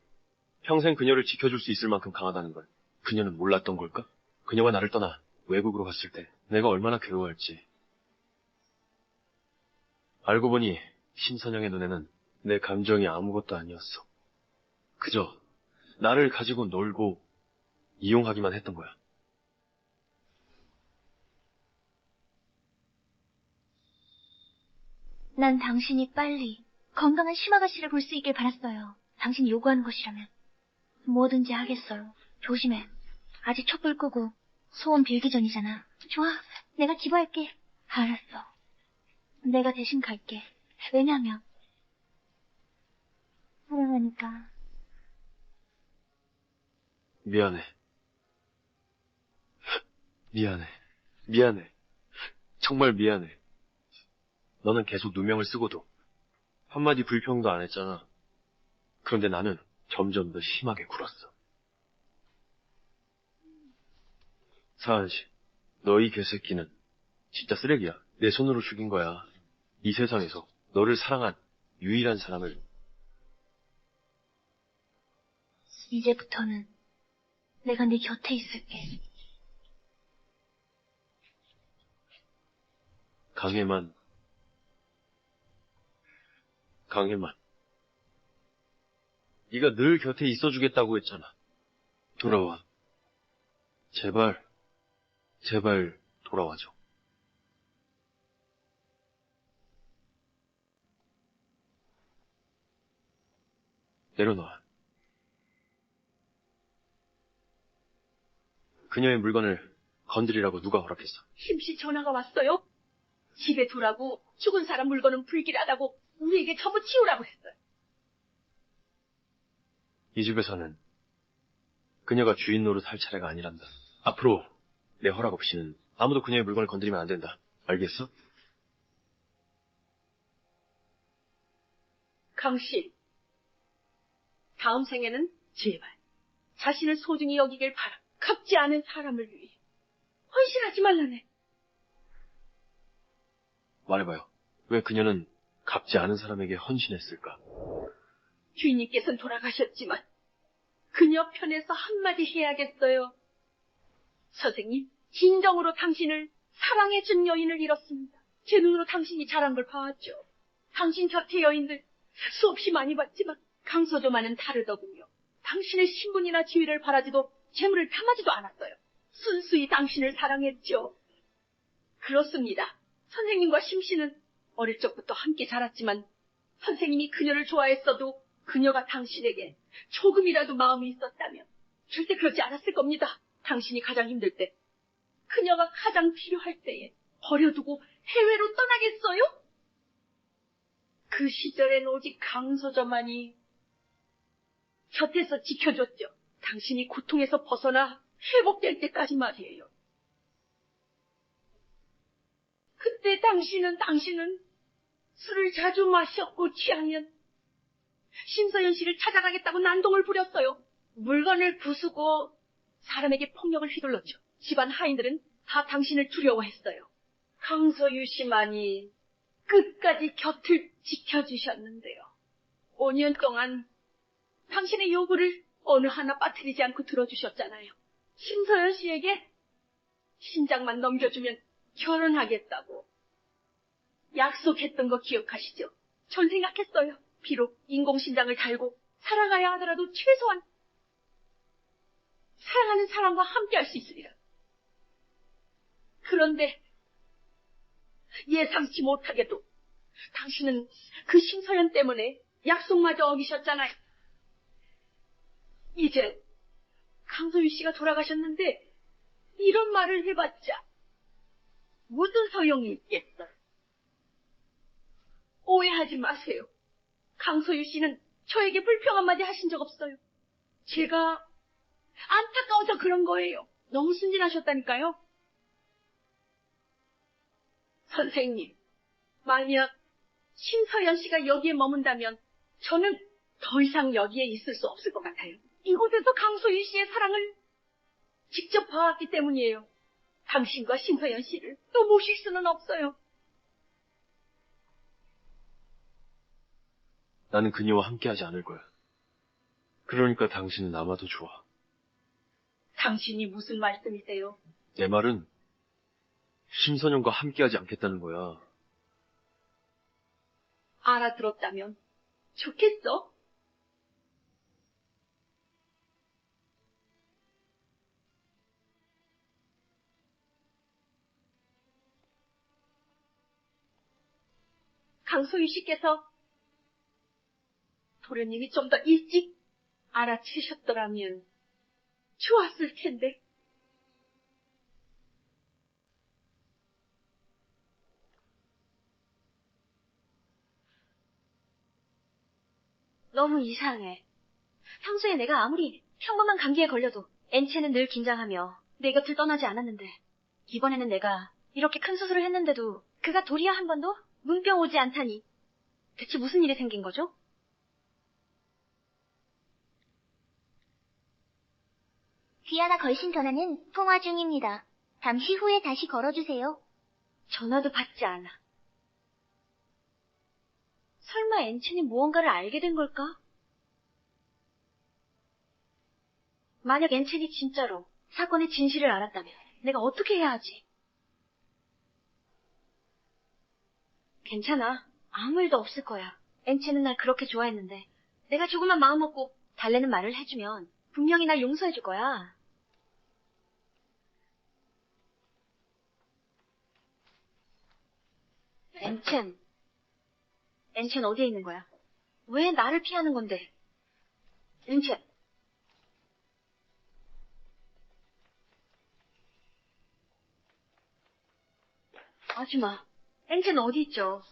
평생 그녀를 지켜줄 수 있을 만큼 강하다는 걸 그녀는 몰랐던 걸까? 그녀가 나를 떠나 외국으로 갔을 때 내가 얼마나 괴로워할지. 알고 보니 심선영의 눈에는 내 감정이 아무것도 아니었어. 그저 나를 가지고 놀고 이용하기만 했던 거야. 난 당신이 빨리 건강한 심아가씨를 볼 수 있길 바랐어요. 당신이 요구하는 것이라면 뭐든지 하겠어요. 조심해. 아직 촛불 끄고 소원 빌기 전이잖아. 좋아, 내가 기부할게. 알았어. 내가 대신 갈게. 왜냐면 사랑하니까. 미안해. 미안해. 미안해. 정말 미안해. 너는 계속 누명을 쓰고도 한마디 불평도 안 했잖아. 그런데 나는 점점 더 심하게 굴었어. 사한씨, 너희 개새끼는 진짜 쓰레기야. 내 손으로 죽인 거야. 이 세상에서 너를 사랑한 유일한 사람을. 이제부터는 내가 네 곁에 있을게. 강해만. 네가 늘 곁에 있어주겠다고 했잖아. 돌아와. 제발 돌아와줘. 내려놔. 그녀의 물건을 건드리라고 누가 허락했어? 심씨 전화가 왔어요. 집에 두라고 죽은 사람 물건은 불길하다고 우리에게 전부 치우라고 했어요. 이 집에서는 그녀가 주인 노릇 할 차례가 아니란다. 앞으로 내 허락 없이는 아무도 그녀의 물건을 건드리면 안 된다. 알겠어? 강씨, 다음 생에는 제발 자신을 소중히 여기길 바라. 갚지 않은 사람을 위해 헌신하지 말라네. 말해봐요. 왜 그녀는 갚지 않은 사람에게 헌신했을까? 주인님께서는 돌아가셨지만 그녀 편에서 한마디 해야겠어요. 선생님, 진정으로 당신을 사랑해준 여인을 잃었습니다. 제 눈으로 당신이 자란 걸 봐왔죠. 당신 곁의 여인들 수없이 많이 봤지만 강서조만은 다르더군요. 당신의 신분이나 지위를 바라지도 재물을 탐하지도 않았어요. 순수히 당신을 사랑했죠. 그렇습니다. 선생님과 심씨는 어릴 적부터 함께 자랐지만 선생님이 그녀를 좋아했어도 그녀가 당신에게 조금이라도 마음이 있었다면 절대 그러지 않았을 겁니다. 당신이 가장 힘들 때, 그녀가 가장 필요할 때에 버려두고 해외로 떠나겠어요? 그 시절엔 오직 강서저만이 곁에서 지켜줬죠. 당신이 고통에서 벗어나 회복될 때까지 말이에요. 그때 당신은 술을 자주 마셨고 취하면 심서연 씨를 찾아가겠다고 난동을 부렸어요. 물건을 부수고 사람에게 폭력을 휘둘렀죠. 집안 하인들은 다 당신을 두려워했어요. 강서유 씨만이 끝까지 곁을 지켜주셨는데요. 5년 동안 당신의 요구를 어느 하나 빠뜨리지 않고 들어주셨잖아요. 심서연 씨에게 신장만 넘겨주면 결혼하겠다고 약속했던 거 기억하시죠? 전 생각했어요. 비록 인공신장을 달고 살아가야 하더라도 최소한 사랑하는 사람과 함께할 수 있으리라. 그런데 예상치 못하게도 당신은 그 심서연 때문에 약속마저 어기셨잖아요. 이제 강소유 씨가 돌아가셨는데 이런 말을 해봤자 무슨 소용이 있겠어요. 오해하지 마세요. 강소유 씨는 저에게 불평 한마디 하신 적 없어요. 제가 안타까워서 그런 거예요. 너무 순진하셨다니까요. 선생님, 만약 심서연 씨가 여기에 머문다면 저는 더 이상 여기에 있을 수 없을 것 같아요. 이곳에서 강소희 씨의 사랑을 직접 봐왔기 때문이에요. 당신과 심서연 씨를 또 모실 수는 없어요. 나는 그녀와 함께하지 않을 거야. 그러니까 당신은 아마도 좋아. 당신이 무슨 말씀이세요? 내 말은 심선영과 함께하지 않겠다는 거야. 알아들었다면 좋겠어. 강소희 씨께서 도련님이 좀 더 일찍 알아채셨더라면 좋았을 텐데. 너무 이상해. 평소에 내가 아무리 평범한 감기에 걸려도 엔체는 늘 긴장하며 내 곁을 떠나지 않았는데 이번에는 내가 이렇게 큰 수술을 했는데도 그가 도리어 한 번도 문병 오지 않다니. 대체 무슨 일이 생긴 거죠? 귀하나 걸신 전화는 통화 중입니다. 잠시 후에 다시 걸어주세요. 전화도 받지 않아. 설마 엔첸이 무언가를 알게 된 걸까? 만약 엔첸이 진짜로 사건의 진실을 알았다면 내가 어떻게 해야 하지? 괜찮아. 아무 일도 없을 거야. 엔첸은 날 그렇게 좋아했는데 내가 조금만 마음 먹고 달래는 말을 해주면 분명히 날 용서해줄 거야. 엔첸 어디에 있는 거야? 왜 나를 피하는 건데? 엔첸. 아줌마, 엔첸 어디 있죠?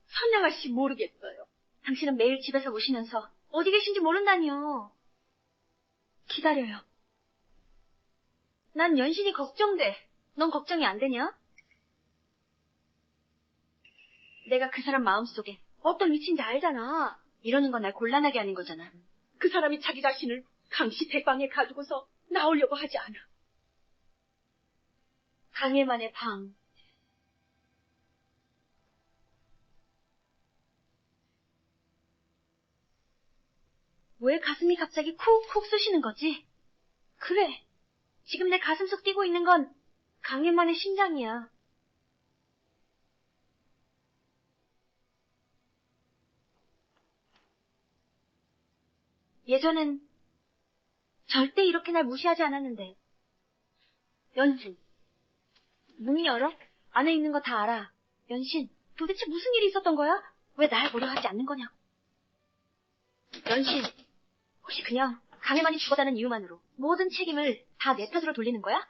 선양아 씨 모르겠어요. 당신은 매일 집에서 오시면서 어디 계신지 모른다니요. 기다려요. 난 연신이 걱정돼. 넌 걱정이 안 되냐? 내가 그 사람 마음속에 어떤 위치인지 알잖아. 이러는 건 날 곤란하게 하는 거잖아. 그 사람이 자기 자신을 강씨 대방에 가지고서 나오려고 하지 않아. 강혜만의 방. 왜 가슴이 갑자기 쿡쿡 쑤시는 거지? 그래. 지금 내 가슴속 뛰고 있는 건 강혜만의 심장이야. 예전엔 절대 이렇게 날 무시하지 않았는데. 연신. 문이 열어? 안에 있는 거 다 알아. 연신, 도대체 무슨 일이 있었던 거야? 왜 날 고려하지 않는 거냐고. 연신, 혹시 그냥 강혜만이 죽었다는 이유만으로 모든 책임을 다 내 탓으로 돌리는 거야?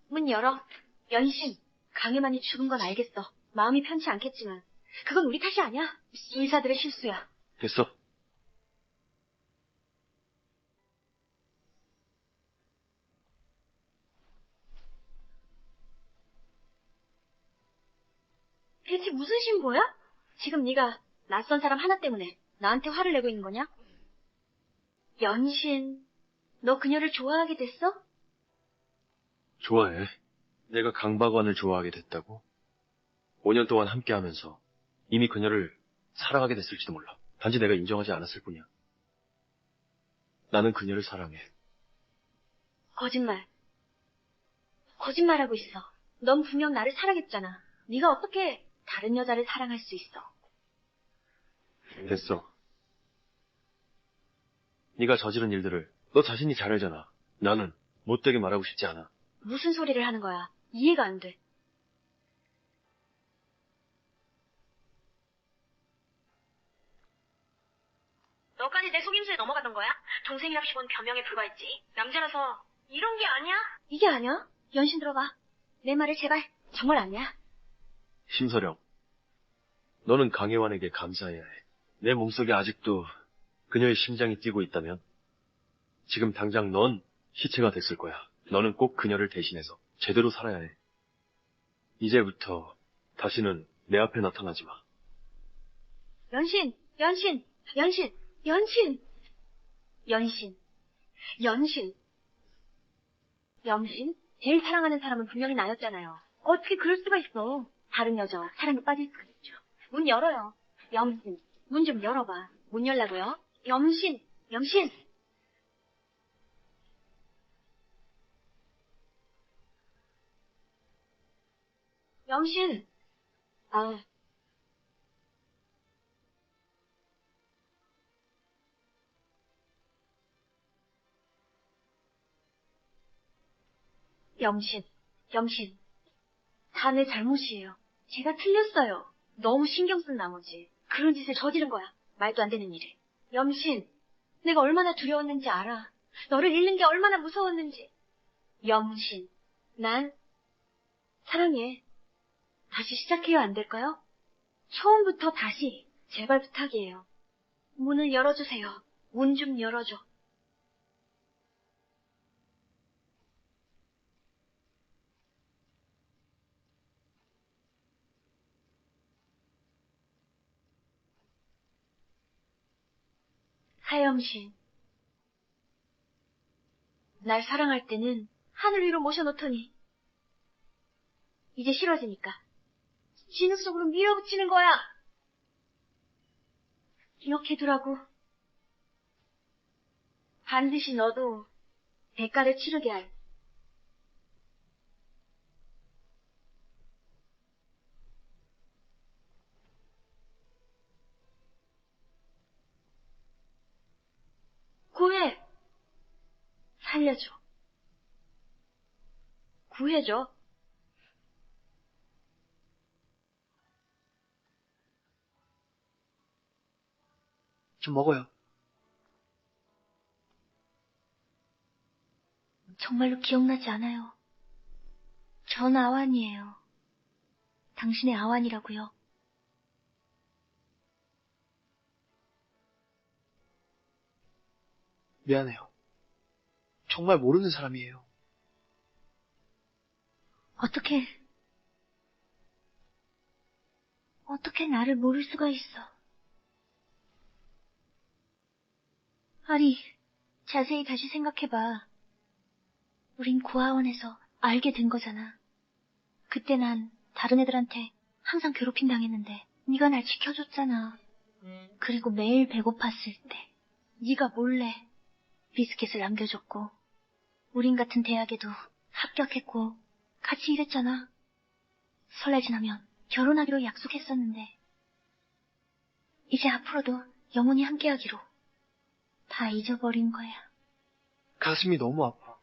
문 열어. 연신, 강혜만이 죽은 건 알겠어. 마음이 편치 않겠지만 그건 우리 탓이 아니야. 의사들의 실수야. 됐어. 대체 무슨 신보야? 지금 네가 낯선 사람 하나 때문에 나한테 화를 내고 있는 거냐? 연신, 너 그녀를 좋아하게 됐어? 좋아해. 내가 강박원을 좋아하게 됐다고? 5년 동안 함께하면서 이미 그녀를 사랑하게 됐을지도 몰라. 단지 내가 인정하지 않았을 뿐이야. 나는 그녀를 사랑해. 거짓말. 거짓말하고 있어. 넌 분명 나를 사랑했잖아. 네가 어떻게 다른 여자를 사랑할 수 있어? 됐어. 네가 저지른 일들을 너 자신이 잘 알잖아. 나는 못되게 말하고 싶지 않아. 무슨 소리를 하는 거야? 이해가 안 돼. 너까지 내 속임수에 넘어가던 거야? 동생이랍시곤 변명에 불과했지. 남자라서 이런 게 아니야? 이게 아니야? 연신 들어봐. 내 말을 제발. 정말 아니야. 심서령, 너는 강혜환에게 감사해야 해. 내 몸속에 아직도 그녀의 심장이 뛰고 있다면 지금 당장 넌 시체가 됐을 거야. 너는 꼭 그녀를 대신해서 제대로 살아야 해. 이제부터 다시는 내 앞에 나타나지 마. 연신, 연신, 연신, 연신, 연신, 연신, 염신? 제일 사랑하는 사람은 분명히 나였잖아요. 어떻게 그럴 수가 있어. 다른 여자와 사랑에 빠질 수가 있죠. 문 열어요. 염신, 문 좀 열어봐. 문 열라고요? 염신, 염신. 염신. 아, 염신, 염신. 다 내 잘못이에요. 제가 틀렸어요. 너무 신경 쓴 나머지 그런 짓을 저지른 거야. 말도 안 되는 일을. 염신, 내가 얼마나 두려웠는지 알아. 너를 잃는 게 얼마나 무서웠는지. 염신, 난 사랑해. 다시 시작해야 안 될까요? 처음부터 다시. 제발 부탁이에요. 문을 열어주세요. 문 좀 열어줘. 하염신. 날 사랑할 때는 하늘 위로 모셔놓더니 이제 싫어지니까 진흙 속으로 밀어붙이는 거야. 기억해두라고. 반드시 너도 대가를 치르게 할. 구해. 살려줘. 구해줘. 좀 먹어요. 정말로 기억나지 않아요. 전 아완이에요. 당신의 아완이라고요. 미안해요. 정말 모르는 사람이에요. 어떻게 나를 모를 수가 있어. 아니, 자세히 다시 생각해봐. 우린 고아원에서 알게 된 거잖아. 그때 난 다른 애들한테 항상 괴롭힘 당했는데 네가 날 지켜줬잖아. 그리고 매일 배고팠을 때 네가 몰래 비스킷을 남겨줬고 우린 같은 대학에도 합격했고 같이 일했잖아. 설날 지나면 결혼하기로 약속했었는데 이제 앞으로도 영원히 함께하기로 다 잊어버린 거야. 가슴이 너무 아파.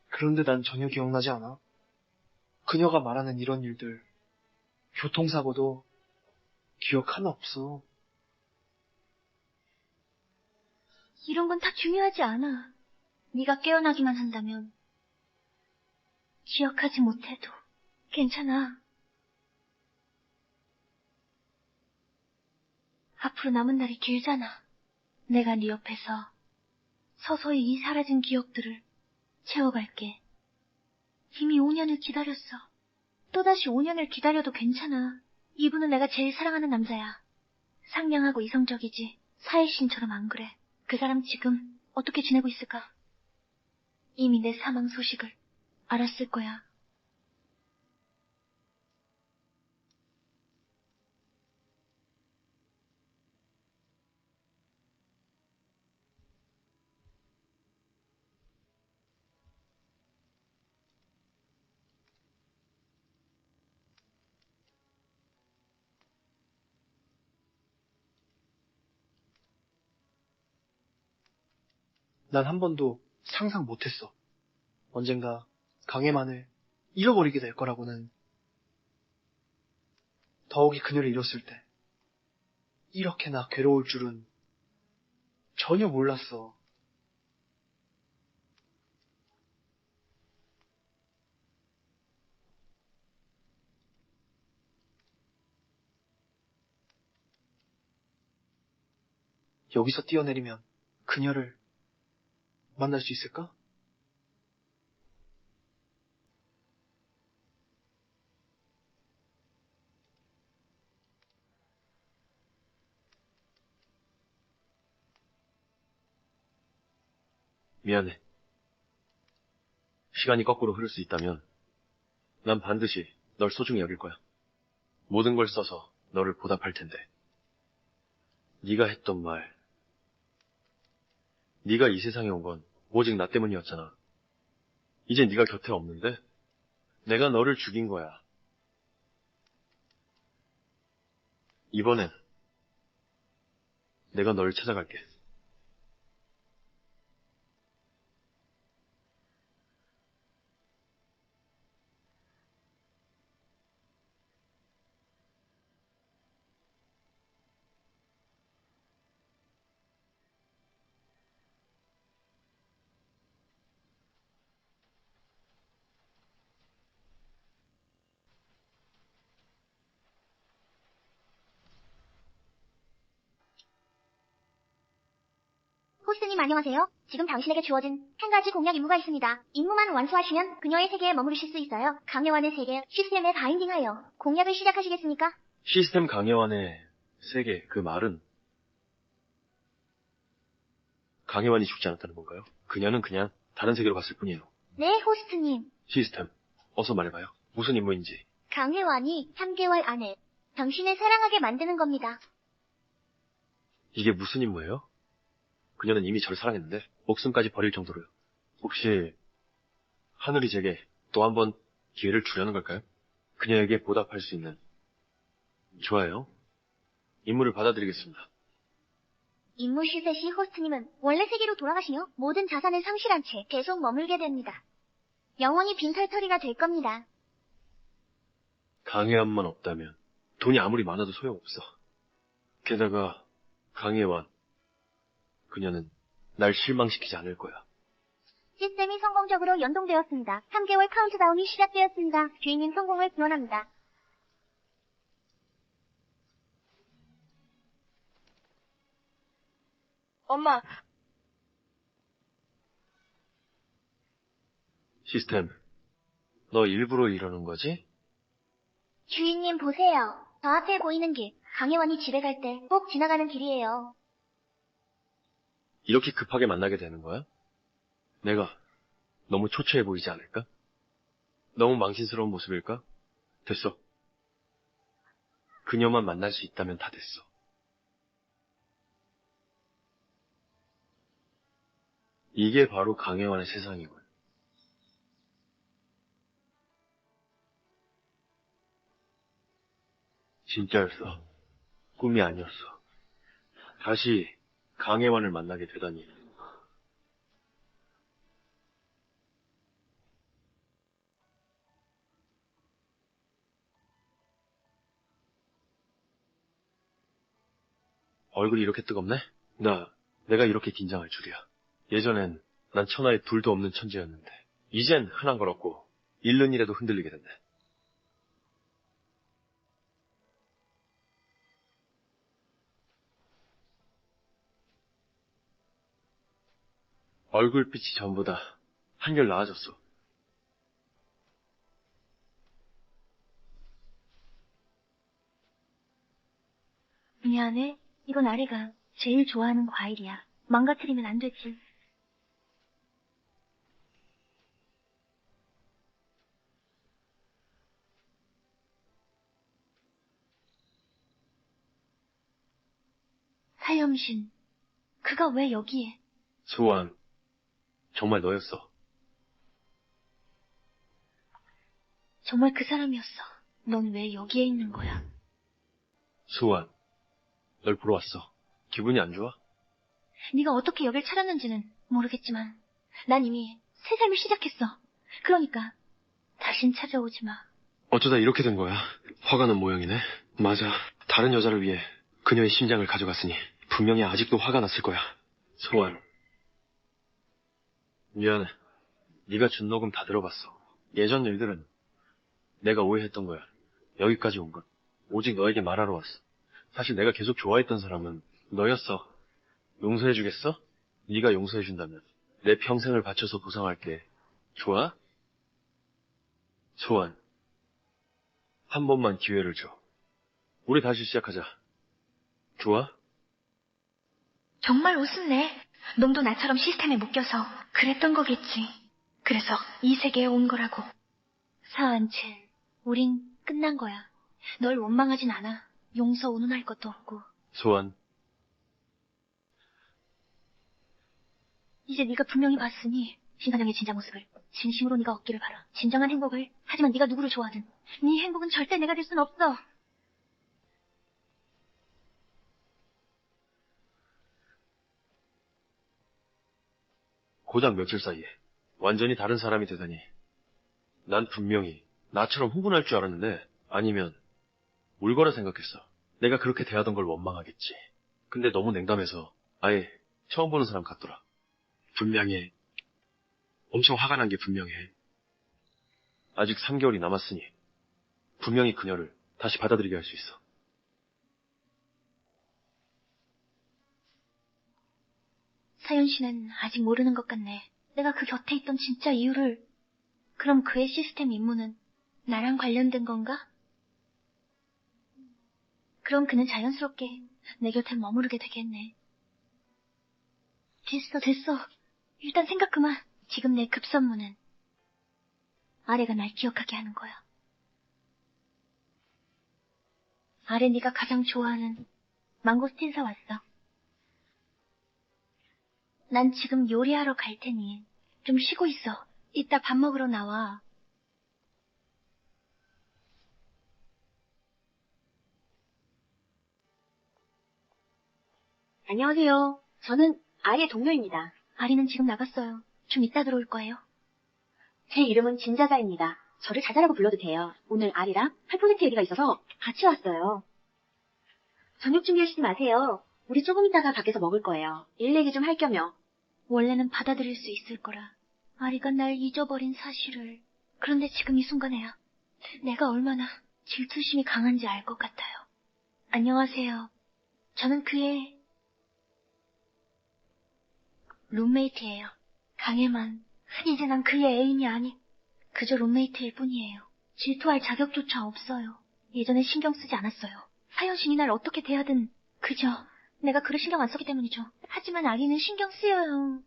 그런데 난 전혀 기억나지 않아. 그녀가 말하는 이런 일들, 교통사고도 기억 하나 없어. 이런 건 다 중요하지 않아. 네가 깨어나기만 한다면 기억하지 못해도 괜찮아. 앞으로 남은 날이 길잖아. 내가 네 옆에서 서서히 이 사라진 기억들을 채워갈게. 이미 5년을 기다렸어. 또다시 5년을 기다려도 괜찮아. 이분은 내가 제일 사랑하는 남자야. 상냥하고 이성적이지. 사일신처럼 안 그래. 그 사람 지금 어떻게 지내고 있을까? 이미 내 사망 소식을 알았을 거야. 난 한 번도 상상 못했어. 언젠가 강해만을 잃어버리게 될 거라고는. 더욱이 그녀를 잃었을 때 이렇게나 괴로울 줄은 전혀 몰랐어. 여기서 뛰어내리면 그녀를 만날 수 있을까? 미안해. 시간이 거꾸로 흐를 수 있다면 난 반드시 널 소중히 여길 거야. 모든 걸 써서 너를 보답할 텐데. 네가 했던 말, 네가 이 세상에 온 건 오직 나 때문이었잖아. 이제 네가 곁에 없는데 내가 너를 죽인 거야. 이번엔 내가 너를 찾아갈게. 호스님 안녕하세요. 지금 당신에게 주어진 한 가지 공략 임무가 있습니다. 임무만 완수하시면 그녀의 세계에 머무르실 수 있어요. 강요환의 세계 시스템에 바인딩하여 공략을 시작하시겠습니까? 시스템 강해완의 세계, 그 말은 강해완이 죽지 않았다는 건가요? 그녀는 그냥 다른 세계로 갔을 뿐이에요. 네, 호스트님. 시스템, 어서 말해봐요. 무슨 임무인지. 강혜환이 3개월 안에 당신을 사랑하게 만드는 겁니다. 이게 무슨 임무예요? 그녀는 이미 저를 사랑했는데 목숨까지 버릴 정도로요. 혹시 하늘이 제게 또 한 번 기회를 주려는 걸까요? 그녀에게 보답할 수 있는. 좋아요. 임무를 받아들이겠습니다. 임무 실패 시 호스트님은 원래 세계로 돌아가시며 모든 자산을 상실한 채 계속 머물게 됩니다. 영원히 빈털터리가 될 겁니다. 강해완만 없다면 돈이 아무리 많아도 소용없어. 게다가 강해완, 그녀는 날 실망시키지 않을 거야. 시스템이 성공적으로 연동되었습니다. 3개월 카운트다운이 시작되었습니다. 주인님 성공을 기원합니다. 엄마, 시스템, 너 일부러 이러는 거지? 주인님 보세요. 저 앞에 보이는 길, 강혜원이 집에 갈 때 꼭 지나가는 길이에요. 이렇게 급하게 만나게 되는 거야? 내가 너무 초췌해 보이지 않을까? 너무 망신스러운 모습일까? 됐어. 그녀만 만날 수 있다면 다 됐어. 이게 바로 강해완의 세상이군. 진짜였어. 꿈이 아니었어. 다시 강해완을 만나게 되다니. 얼굴이 이렇게 뜨겁네? 내가 이렇게 긴장할 줄이야. 예전엔 난 천하에 둘도 없는 천재였는데, 이젠 흔한 걸 얻고, 잃는 일에도 흔들리게 된대. 얼굴빛이 전부 다 한결 나아졌어. 미안해. 이건 아리가 제일 좋아하는 과일이야. 망가뜨리면 안 되지. 사염신, 그가 왜 여기에? 수완, 정말 너였어. 정말 그 사람이었어. 넌 왜 여기에 있는 거야? 수완, 널 보러 왔어. 기분이 안 좋아? 네가 어떻게 여길 찾았는지는 모르겠지만 난 이미 새 삶을 시작했어. 그러니까 다신 찾아오지 마. 어쩌다 이렇게 된 거야? 화가 난 모양이네. 맞아. 다른 여자를 위해 그녀의 심장을 가져갔으니 분명히 아직도 화가 났을 거야. 소환. 미안해. 네가 준 녹음 다 들어봤어. 예전 일들은 내가 오해했던 거야. 여기까지 온 건 오직 너에게 말하러 왔어. 사실 내가 계속 좋아했던 사람은 너였어. 용서해주겠어? 네가 용서해준다면 내 평생을 바쳐서 보상할게. 좋아? 소환. 한 번만 기회를 줘. 우리 다시 시작하자. 좋아? 정말 웃음네. 놈도 나처럼 시스템에 묶여서 그랬던 거겠지. 그래서 이 세계에 온 거라고. 사안첸, 우린 끝난 거야. 널 원망하진 않아. 용서 운운할 것도 없고. 소환, 이제 네가 분명히 봤으니 신사장의 진짜 모습을. 진심으로 네가 얻기를 바라. 진정한 행복을. 하지만 네가 누구를 좋아하든 네 행복은 절대 내가 될 순 없어. 고작 며칠 사이에 완전히 다른 사람이 되다니. 난 분명히 나처럼 흥분할 줄 알았는데 아니면 울 거라 생각했어. 내가 그렇게 대하던 걸 원망하겠지. 근데 너무 냉담해서 아예 처음 보는 사람 같더라. 분명해. 엄청 화가 난 게 분명해. 아직 3개월이 남았으니 분명히 그녀를 다시 받아들이게 할 수 있어. 사연 씨는 아직 모르는 것 같네. 내가 그 곁에 있던 진짜 이유를. 그럼 그의 시스템 임무는 나랑 관련된 건가? 그럼 그는 자연스럽게 내 곁에 머무르게 되겠네. 됐어. 일단 생각 그만. 지금 내 급선무는 아래가 날 기억하게 하는 거야. 아래 네가 가장 좋아하는 망고스틴 사왔어. 난 지금 요리하러 갈 테니 좀 쉬고 있어. 이따 밥 먹으러 나와. 안녕하세요. 저는 아리의 동료입니다. 아리는 지금 나갔어요. 좀 이따 들어올 거예요. 제 이름은 진자자입니다. 저를 자자라고 불러도 돼요. 오늘 아리랑 할 프로젝트 얘기가 있어서 같이 왔어요. 저녁 준비하시지 마세요. 우리 조금 있다가 밖에서 먹을 거예요. 일 얘기 좀 할 겸요. 원래는 받아들일 수 있을 거라. 아리가 날 잊어버린 사실을. 그런데 지금 이 순간에야 내가 얼마나 질투심이 강한지 알 것 같아요. 안녕하세요. 저는 그의 룸메이트예요. 강해만. 이제 난 그의 애인이 아닌 그저 룸메이트일 뿐이에요. 질투할 자격조차 없어요. 예전엔 신경 쓰지 않았어요. 사연신이 날 어떻게 대하든 그저 내가 그를 신경 안 썼기 때문이죠. 하지만 아기는 신경 쓰여요.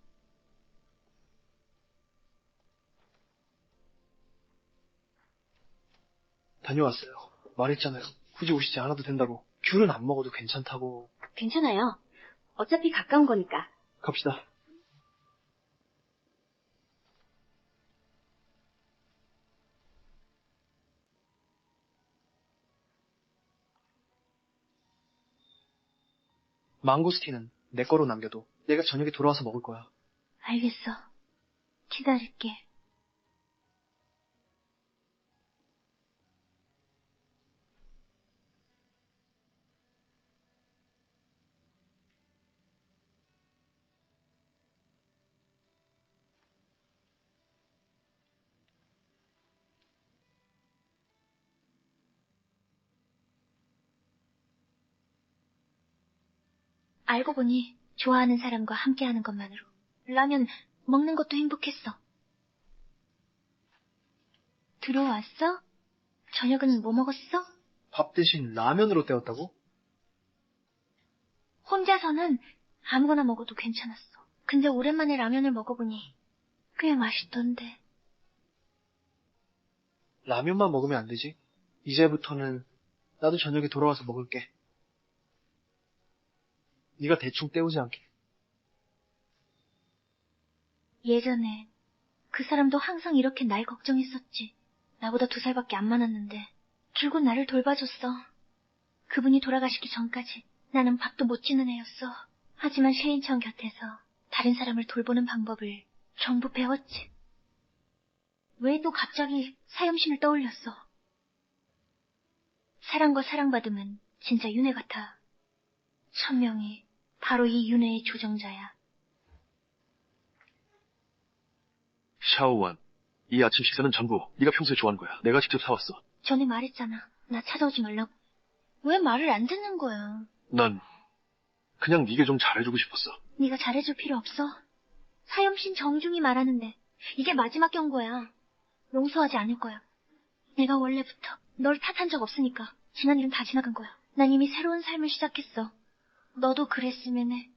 다녀왔어요. 말했잖아요. 굳이 오시지 않아도 된다고. 귤은 안 먹어도 괜찮다고. 괜찮아요. 어차피 가까운 거니까. 갑시다. 망고스틴은 내 거로 남겨도 내가 저녁에 돌아와서 먹을 거야. 알겠어. 기다릴게. 알고 보니 좋아하는 사람과 함께하는 것만으로 라면 먹는 것도 행복했어. 들어왔어? 저녁은 뭐 먹었어? 밥 대신 라면으로 때웠다고? 혼자서는 아무거나 먹어도 괜찮았어. 근데 오랜만에 라면을 먹어보니 꽤 맛있던데. 라면만 먹으면 안 되지? 이제부터는 나도 저녁에 돌아와서 먹을게. 네가 대충 때우지 않게. 예전에 그 사람도 항상 이렇게 날 걱정했었지. 나보다 2살밖에 안 많았는데 줄곧 나를 돌봐줬어. 그분이 돌아가시기 전까지 나는 밥도 못 짓는 애였어. 하지만 셰인청 곁에서 다른 사람을 돌보는 방법을 전부 배웠지. 왜 또 갑자기 사염신을 떠올렸어. 사랑과 사랑받음은 진짜 윤회 같아. 천명이 바로 이 윤회의 조정자야. 샤오완, 이 아침 식사는 전부 네가 평소에 좋아하는 거야. 내가 직접 사왔어. 전에 말했잖아. 나 찾아오지 말라고. 왜 말을 안 듣는 거야? 난 그냥 네게 좀 잘해주고 싶었어. 네가 잘해줄 필요 없어. 사염신 정중히 말하는데 이게 마지막 경고야. 용서하지 않을 거야. 내가 원래부터 널 탓한 적 없으니까. 지난 일은 다 지나간 거야. 난 이미 새로운 삶을 시작했어. 너도 그랬으면 해.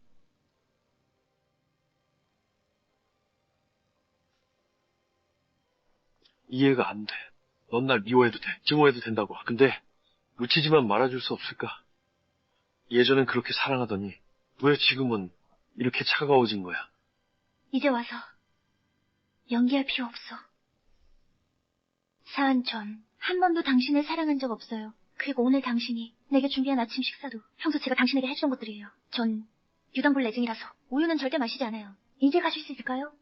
이해가 안 돼. 넌 날 미워해도 돼. 증오해도 된다고. 근데 놓치지만 말아줄 수 없을까? 예전엔 그렇게 사랑하더니 왜 지금은 이렇게 차가워진 거야? 이제 와서 연기할 필요 없어. 사한 전 한 번도 당신을 사랑한 적 없어요. 그리고 오늘 당신이 내게 준비한 아침 식사도 평소 제가 당신에게 해주던 것들이에요. 전 유당불 내증이라서 우유는 절대 마시지 않아요. 이제 가실 수 있을까요?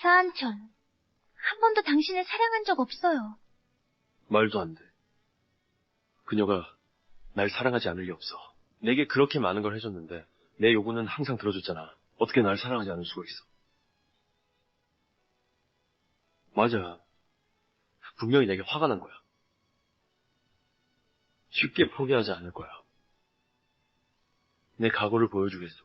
사한천, 한 번도 당신을 사랑한 적 없어요. 말도 안 돼. 그녀가 날 사랑하지 않을 리 없어. 내게 그렇게 많은 걸 해줬는데 내 요구는 항상 들어줬잖아. 어떻게 날 사랑하지 않을 수가 있어? 맞아. 분명히 내게 화가 난 거야. 쉽게 포기하지 않을 거야. 내 각오를 보여주겠어.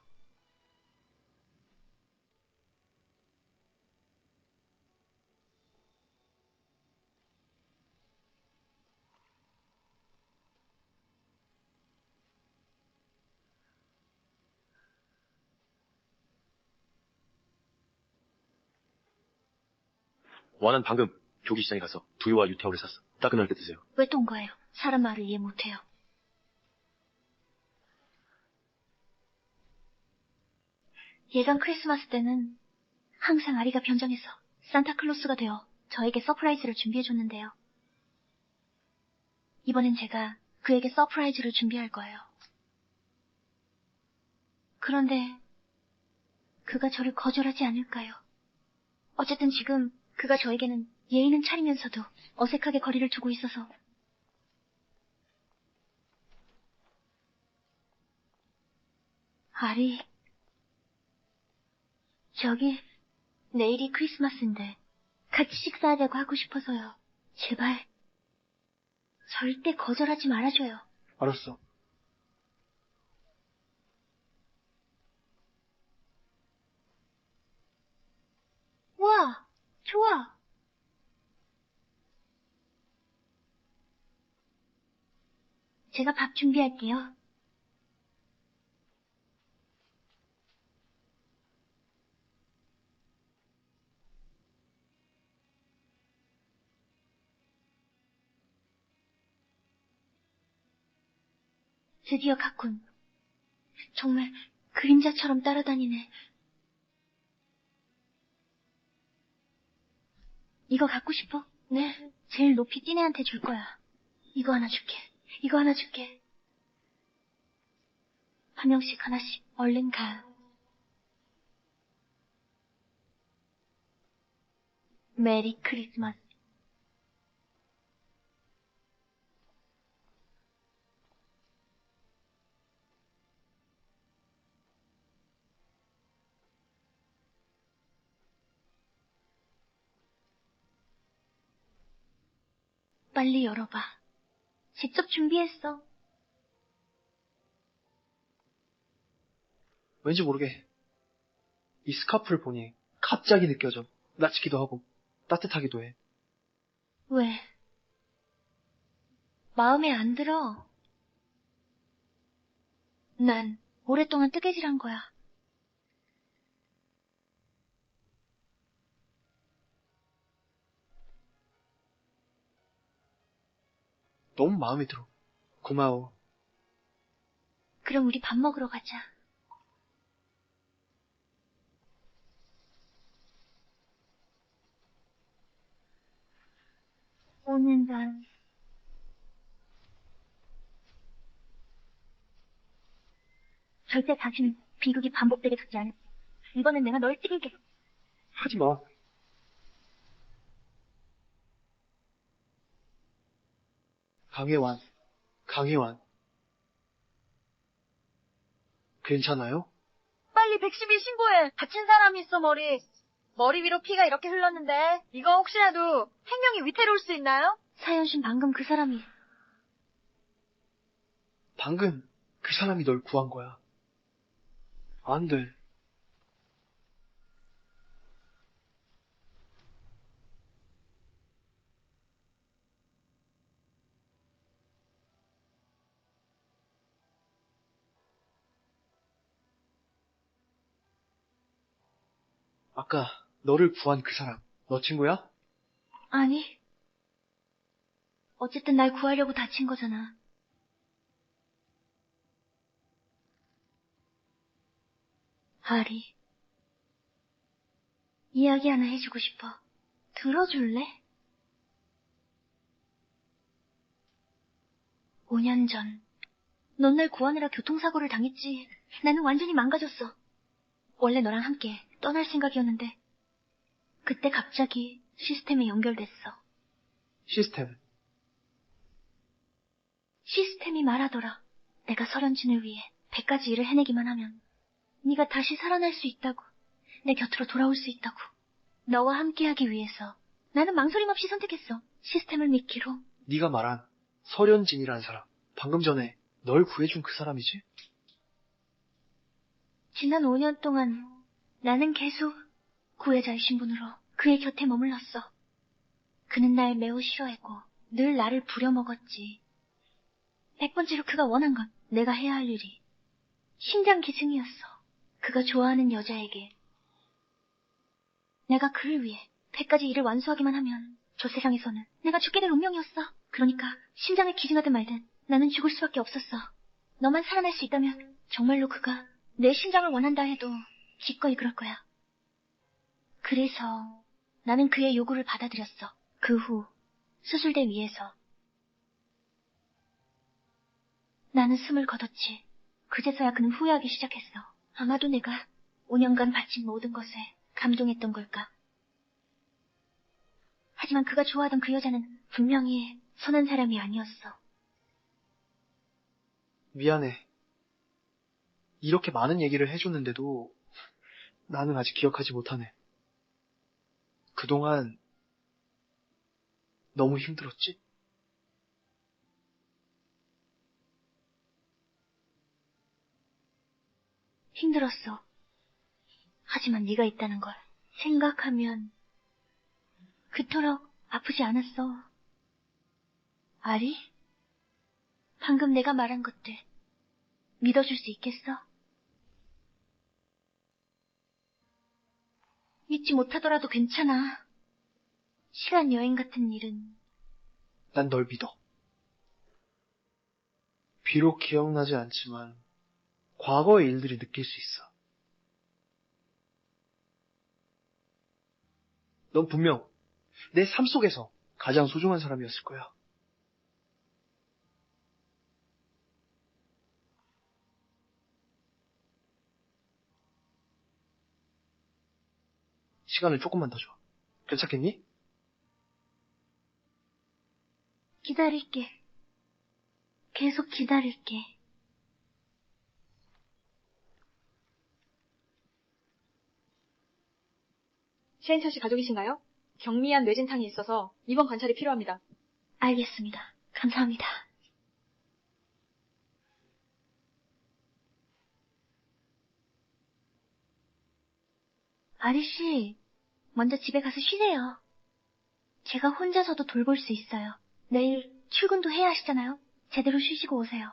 와는 방금 조기시장에 가서 두유와 유태오를 샀어. 따끈할 때 드세요. 왜 또 온 거예요? 사람 말을 이해 못해요. 예전 크리스마스 때는 항상 아리가 변장해서 산타클로스가 되어 저에게 서프라이즈를 준비해줬는데요. 이번엔 제가 그에게 서프라이즈를 준비할 거예요. 그런데 그가 저를 거절하지 않을까요? 어쨌든 지금 그가 저에게는 예의는 차리면서도 어색하게 거리를 두고 있어서 아리, 저기 내일이 크리스마스인데 같이 식사하자고 하고 싶어서요. 제발 절대 거절하지 말아줘요. 알았어. 우와, 좋아. 제가 밥 준비할게요. 드디어 갔군. 정말 그림자처럼 따라다니네. 이거 갖고 싶어? 네. 제일 높이 뛴 애한테 줄 거야. 이거 하나 줄게. 이거 하나 줄게. 한 명씩 하나씩. 얼른 가. 메리 크리스마스. 빨리 열어봐. 직접 준비했어. 왠지 모르게 이 스카프를 보니 갑자기 느껴져. 나치기도 하고 따뜻하기도 해. 왜? 마음에 안 들어. 난 오랫동안 뜨개질한 거야. 너무 마음에 들어. 고마워. 그럼 우리 밥 먹으러 가자. 오늘은 절대 다시는 비극이 반복되게 두지 않을게. 이번엔 내가 널 찍을게. 하지 마. 강혜완, 강혜완. 괜찮아요? 빨리 112 신고해. 다친 사람이 있어, 머리. 머리 위로 피가 이렇게 흘렀는데 이거 혹시라도 생명이 위태로울 수 있나요? 사연신 방금 그 사람이 방금 그 사람이 널 구한 거야. 안 돼. 아까 너를 구한 그 사람, 너 친구야? 아니. 어쨌든 날 구하려고 다친 거잖아. 아리. 이야기 하나 해주고 싶어. 들어줄래? 5년 전, 넌 날 구하느라 교통사고를 당했지. 나는 완전히 망가졌어. 원래 너랑 함께 떠날 생각이었는데, 그때 갑자기 시스템에 연결됐어. 시스템. 시스템이 말하더라. 내가 설현진을 위해 100가지 일을 해내기만 하면 네가 다시 살아날 수 있다고. 내 곁으로 돌아올 수 있다고. 너와 함께하기 위해서 나는 망설임 없이 선택했어. 시스템을 믿기로. 네가 말한 설현진이라는 사람. 방금 전에 널 구해준 그 사람이지? 지난 5년 동안 나는 계속 구해자의 신분으로 그의 곁에 머물렀어. 그는 날 매우 싫어했고 늘 나를 부려먹었지. 100번째로 그가 원한 건 내가 해야 할 일이 심장 기증이었어. 그가 좋아하는 여자에게 내가 그를 위해 100가지 일을 완수하기만 하면 저 세상에서는 내가 죽게 될 운명이었어. 그러니까 심장을 기증하든 말든 나는 죽을 수밖에 없었어. 너만 살아날 수 있다면 정말로 그가 내 심장을 원한다 해도 기꺼이 그럴 거야. 그래서 나는 그의 요구를 받아들였어. 그 후 수술대 위에서 나는 숨을 거뒀지. 그제서야 그는 후회하기 시작했어. 아마도 내가 5년간 바친 모든 것에 감동했던 걸까. 하지만 그가 좋아하던 그 여자는 분명히 선한 사람이 아니었어. 미안해. 이렇게 많은 얘기를 해줬는데도 나는 아직 기억하지 못하네. 그동안 너무 힘들었지? 힘들었어. 하지만 네가 있다는 걸 생각하면 그토록 아프지 않았어. 아리? 방금 내가 말한 것들 믿어줄 수 있겠어? 믿지 못하더라도 괜찮아. 시간 여행 같은 일은 난 널 믿어. 비록 기억나지 않지만 과거의 일들이 느낄 수 있어. 넌 분명 내 삶 속에서 가장 소중한 사람이었을 거야. 시간을 조금만 더 줘. 괜찮겠니? 기다릴게. 계속 기다릴게. 최인철 씨 가족이신가요? 경미한 뇌진탕이 있어서 입원 관찰이 필요합니다. 알겠습니다. 감사합니다. 아리씨, 먼저 집에 가서 쉬세요. 제가 혼자서도 돌볼 수 있어요. 내일 출근도 해야 하시잖아요. 제대로 쉬시고 오세요.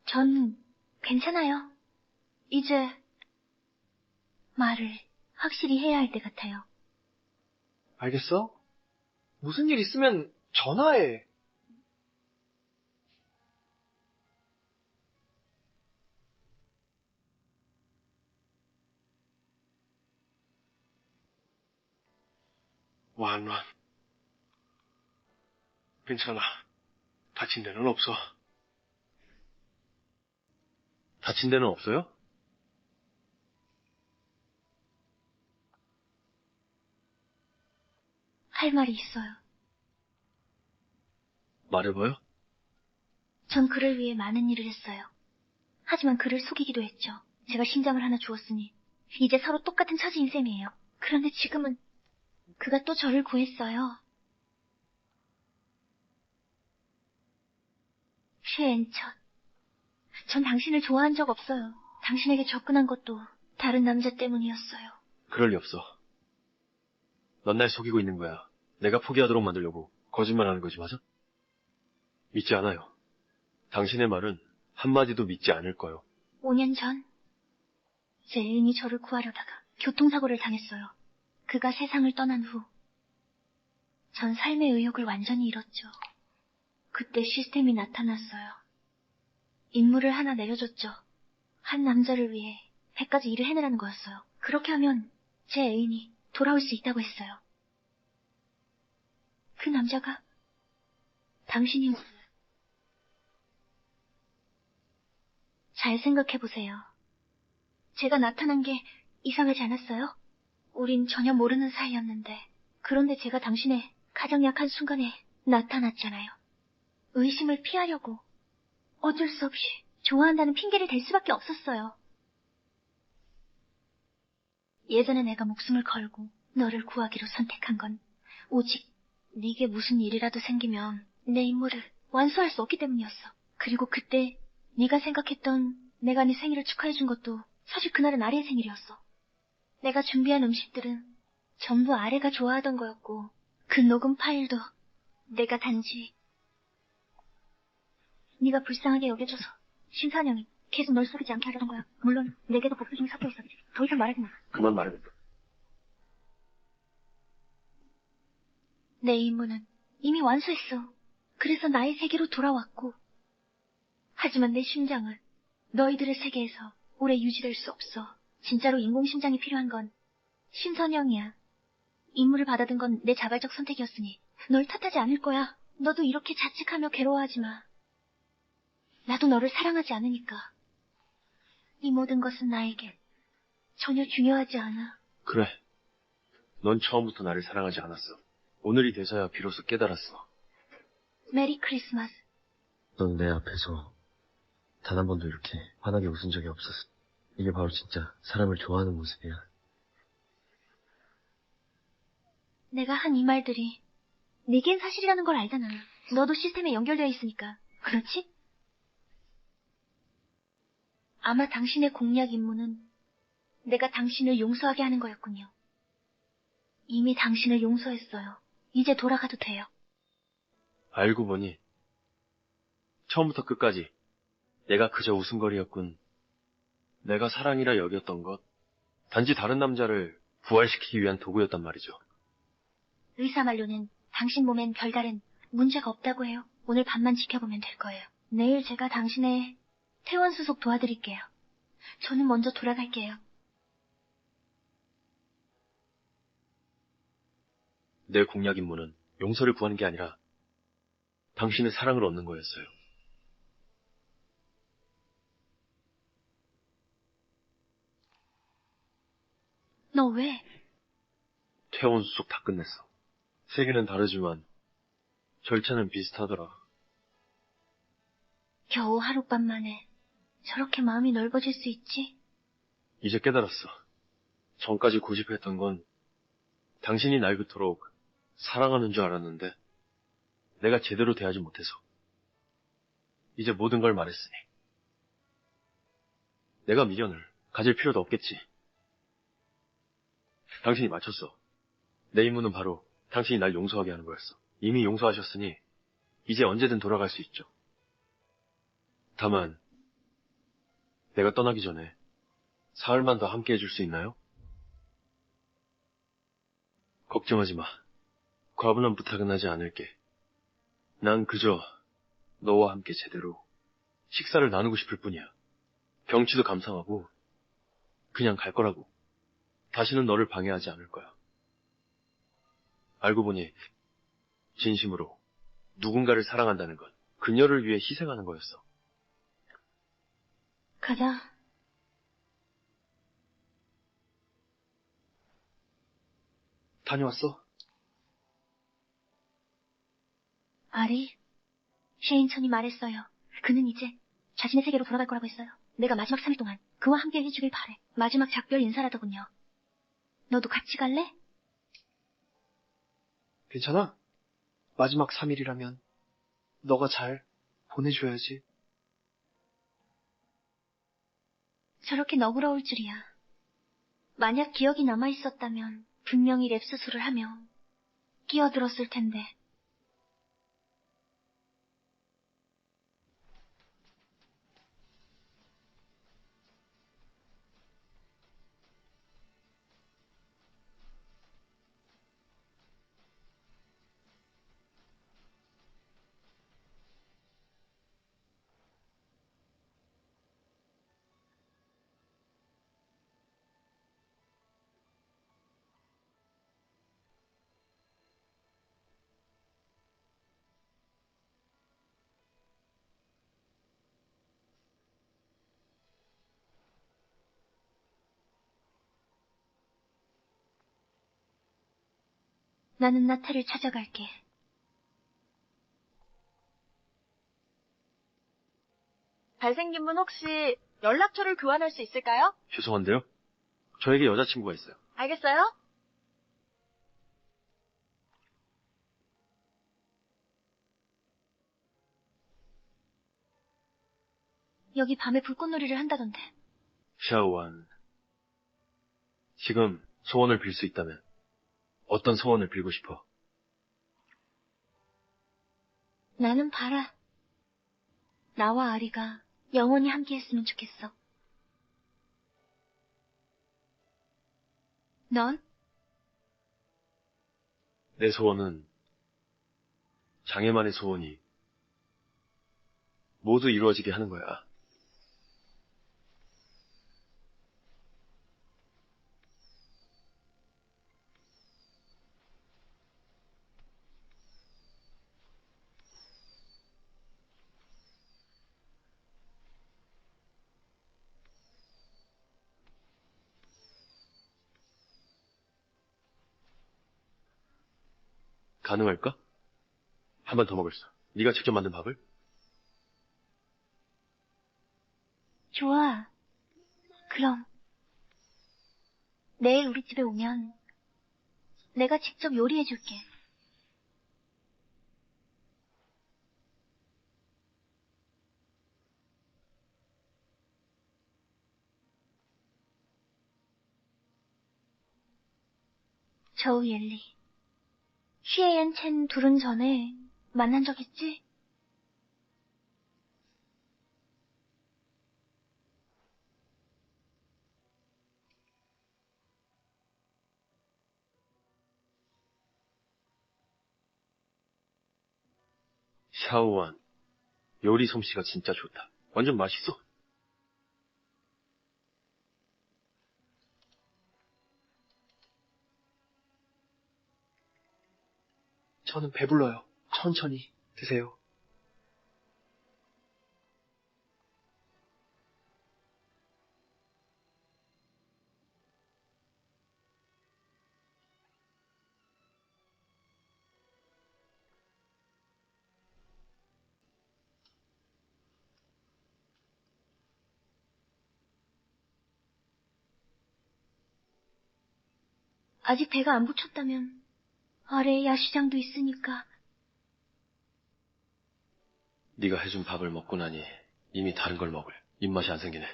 전 괜찮아요. 이제 말을 확실히 해야 할 때 같아요. 알겠어? 무슨 일 있으면 전화해. 완. 괜찮아. 다친 데는 없어. 다친 데는 없어요? 할 말이 있어요. 말해봐요. 전 그를 위해 많은 일을 했어요. 하지만 그를 속이기도 했죠. 제가 심장을 하나 주었으니 이제 서로 똑같은 처지인 셈이에요. 그런데 지금은 그가 또 저를 구했어요. 최앤천. 전 당신을 좋아한 적 없어요. 당신에게 접근한 것도 다른 남자 때문이었어요. 그럴 리 없어. 넌 날 속이고 있는 거야. 내가 포기하도록 만들려고 거짓말하는 거지, 맞아? 믿지 않아요. 당신의 말은 한마디도 믿지 않을 거요. 5년 전, 제 애인이 저를 구하려다가 교통사고를 당했어요. 그가 세상을 떠난 후 전 삶의 의욕을 완전히 잃었죠. 그때 시스템이 나타났어요. 임무를 하나 내려줬죠. 한 남자를 위해 100가지 일을 해내라는 거였어요. 그렇게 하면 제 애인이 돌아올 수 있다고 했어요. 그 남자가 당신이었어요. 잘 생각해보세요. 제가 나타난 게 이상하지 않았어요? 우린 전혀 모르는 사이였는데, 그런데 제가 당신의 가장 약한 순간에 나타났잖아요. 의심을 피하려고 어쩔 수 없이 좋아한다는 핑계를 댈 수밖에 없었어요. 예전에 내가 목숨을 걸고 너를 구하기로 선택한 건 오직 네게 무슨 일이라도 생기면 내 임무를 완수할 수 없기 때문이었어. 그리고 그때 네가 생각했던 내가 네 생일을 축하해준 것도 사실 그날은 아리의 생일이었어. 내가 준비한 음식들은 전부 아레가 좋아하던 거였고, 그 녹음 파일도 내가 단지 네가 불쌍하게 여겨줘서 심사령이 계속 널 속이지 않게 하려던 거야. 물론 내게도 복수심이 섞여 있었지. 더 이상 말하지 마. 그만 말해도 돼. 내 임무는 이미 완수했어. 그래서 나의 세계로 돌아왔고, 하지만 내 심장은 너희들의 세계에서 오래 유지될 수 없어. 진짜로 인공심장이 필요한 건 심선영이야. 임무를 받아든 건 내 자발적 선택이었으니 널 탓하지 않을 거야. 너도 이렇게 자책하며 괴로워하지 마. 나도 너를 사랑하지 않으니까. 이 모든 것은 나에게 전혀 중요하지 않아. 그래. 넌 처음부터 나를 사랑하지 않았어. 오늘이 돼서야 비로소 깨달았어. 메리 크리스마스. 넌 내 앞에서 단 한 번도 이렇게 환하게 웃은 적이 없었어. 이게 바로 진짜 사람을 좋아하는 모습이야. 내가 한 이 말들이 내겐 사실이라는 걸 알잖아. 너도 시스템에 연결되어 있으니까. 그렇지? 아마 당신의 공략 임무는 내가 당신을 용서하게 하는 거였군요. 이미 당신을 용서했어요. 이제 돌아가도 돼요. 알고 보니 처음부터 끝까지 내가 그저 웃음거리였군. 내가 사랑이라 여겼던 것, 단지 다른 남자를 부활시키기 위한 도구였단 말이죠. 의사 말로는 당신 몸엔 별다른 문제가 없다고 해요. 오늘 밤만 지켜보면 될 거예요. 내일 제가 당신의 퇴원 수속 도와드릴게요. 저는 먼저 돌아갈게요. 내 공략 임무는 용서를 구하는 게 아니라 당신의 사랑을 얻는 거였어요. 너 왜? 퇴원 수속 다 끝냈어. 세계는 다르지만 절차는 비슷하더라. 겨우 하룻밤 만에 저렇게 마음이 넓어질 수 있지? 이제 깨달았어. 전까지 고집했던 건 당신이 날 그토록 사랑하는 줄 알았는데 내가 제대로 대하지 못해서. 이제 모든 걸 말했으니 내가 미련을 가질 필요도 없겠지. 당신이 맞췄어. 내 임무는 바로 당신이 날 용서하게 하는 거였어. 이미 용서하셨으니 이제 언제든 돌아갈 수 있죠. 다만 내가 떠나기 전에 사흘만 더 함께 해줄 수 있나요? 걱정하지 마. 과분한 부탁은 하지 않을게. 난 그저 너와 함께 제대로 식사를 나누고 싶을 뿐이야. 병치도 감상하고 그냥 갈 거라고. 다시는 너를 방해하지 않을 거야. 알고 보니 진심으로 누군가를 사랑한다는 건 그녀를 위해 희생하는 거였어. 가자. 다녀왔어? 아리, 셰인천이 말했어요. 그는 이제 자신의 세계로 돌아갈 거라고 했어요. 내가 마지막 3일 동안 그와 함께 해주길 바래. 마지막 작별 인사라더군요. 너도 같이 갈래? 괜찮아? 마지막 3일이라면 너가 잘 보내줘야지. 저렇게 너그러울 줄이야. 만약 기억이 남아있었다면 분명히 랩수술을 하며 끼어들었을 텐데. 나는 나타를 찾아갈게. 잘생긴 분 혹시 연락처를 교환할 수 있을까요? 죄송한데요. 저에게 여자친구가 있어요. 알겠어요? 여기 밤에 불꽃놀이를 한다던데. 샤오완. 지금 소원을 빌 수 있다면 어떤 소원을 빌고 싶어? 나는 바라. 나와 아리가 영원히 함께했으면 좋겠어. 넌? 내 소원은 장애만의 소원이 모두 이루어지게 하는 거야. 가능할까? 한 번 더 먹을까? 네가 직접 만든 밥을? 좋아. 그럼 내일 우리 집에 오면 내가 직접 요리해줄게. 저우 옐리. 슈에엔 첸 둘은 전에 만난 적 있지? 샤오완. 요리 솜씨가 진짜 좋다. 완전 맛있어. 저는 배불러요. 천천히 드세요. 아직 배가 안 고쳤다면 아래에 야시장도 있으니까. 네가 해준 밥을 먹고 나니 이미 다른 걸 먹을 입맛이 안 생기네.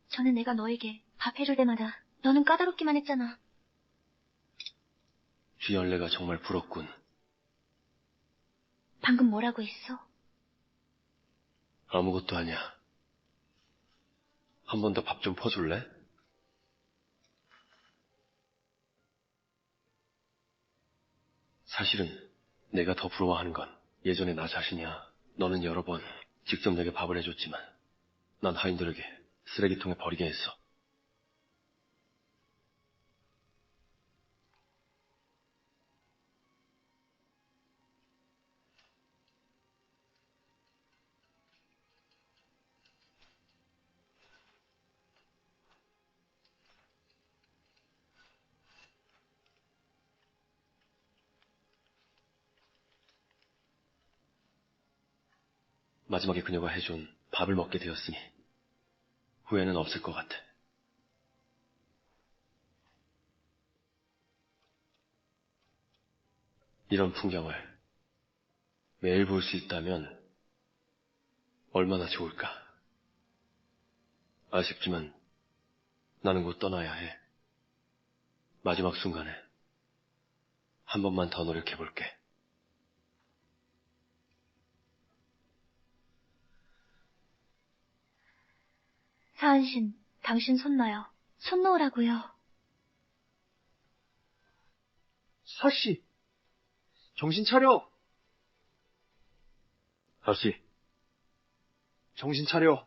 전에 내가 너에게 밥 해줄 때마다 너는 까다롭기만 했잖아. 쥐연래가 정말 부럽군. 방금 뭐라고 했어? 아무것도 아니야. 한 번 더 밥 좀 퍼줄래? 사실은 내가 더 부러워하는 건 예전에 나 자신이야. 너는 여러 번 직접 내게 밥을 해줬지만 난 하인들에게 쓰레기통에 버리게 했어. 마지막에 그녀가 해준 밥을 먹게 되었으니 후회는 없을 것 같아. 이런 풍경을 매일 볼 수 있다면 얼마나 좋을까. 아쉽지만 나는 곧 떠나야 해. 마지막 순간에 한 번만 더 노력해볼게. 사한신, 당신 손 놔요. 손 놓으라고요. 사씨! 정신 차려! 아씨, 정신 차려.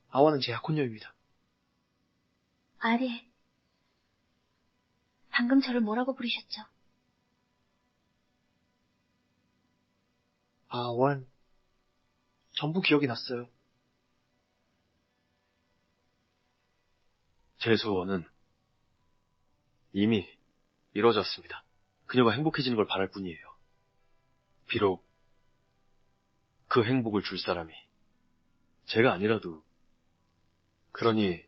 아와는 제 약혼녀입니다. 아리. 방금 저를 뭐라고 부르셨죠? 아완. 전부 기억이 났어요. 제 소원은 이미 이루어졌습니다. 그녀가 행복해지는 걸 바랄 뿐이에요. 비록 그 행복을 줄 사람이 제가 아니라도. 그러니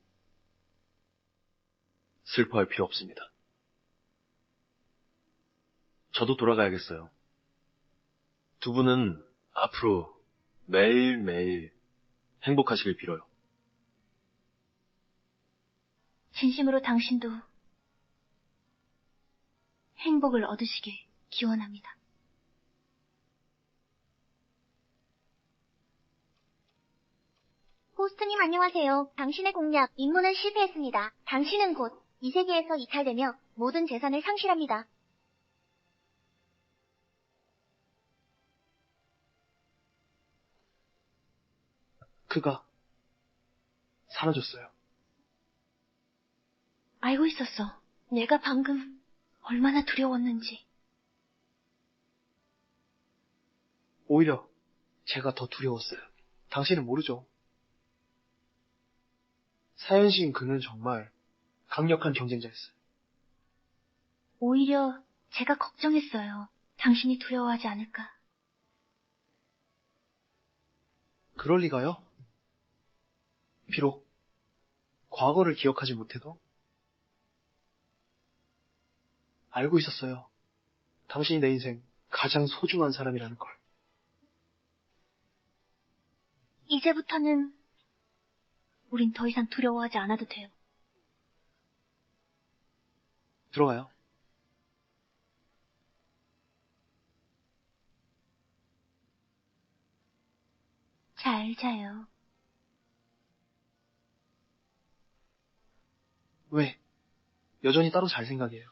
슬퍼할 필요 없습니다. 저도 돌아가야겠어요. 두 분은 앞으로 매일매일 행복하시길 빌어요. 진심으로 당신도 행복을 얻으시길 기원합니다. 호스트님 안녕하세요. 당신의 공략 임무는 실패했습니다. 당신은 곧 이 세계에서 이탈되며 모든 재산을 상실합니다. 그가 사라졌어요. 알고 있었어. 내가 방금 얼마나 두려웠는지. 오히려 제가 더 두려웠어요. 당신은 모르죠. 사연시인 그는 정말 강력한 경쟁자였어요. 오히려 제가 걱정했어요. 당신이 두려워하지 않을까. 그럴 리가요? 비록 과거를 기억하지 못해도 알고 있었어요. 당신이 내 인생 가장 소중한 사람이라는 걸. 이제부터는 우린 더 이상 두려워하지 않아도 돼요. 들어가요. 잘 자요. 왜? 여전히 따로 잘 생각해요.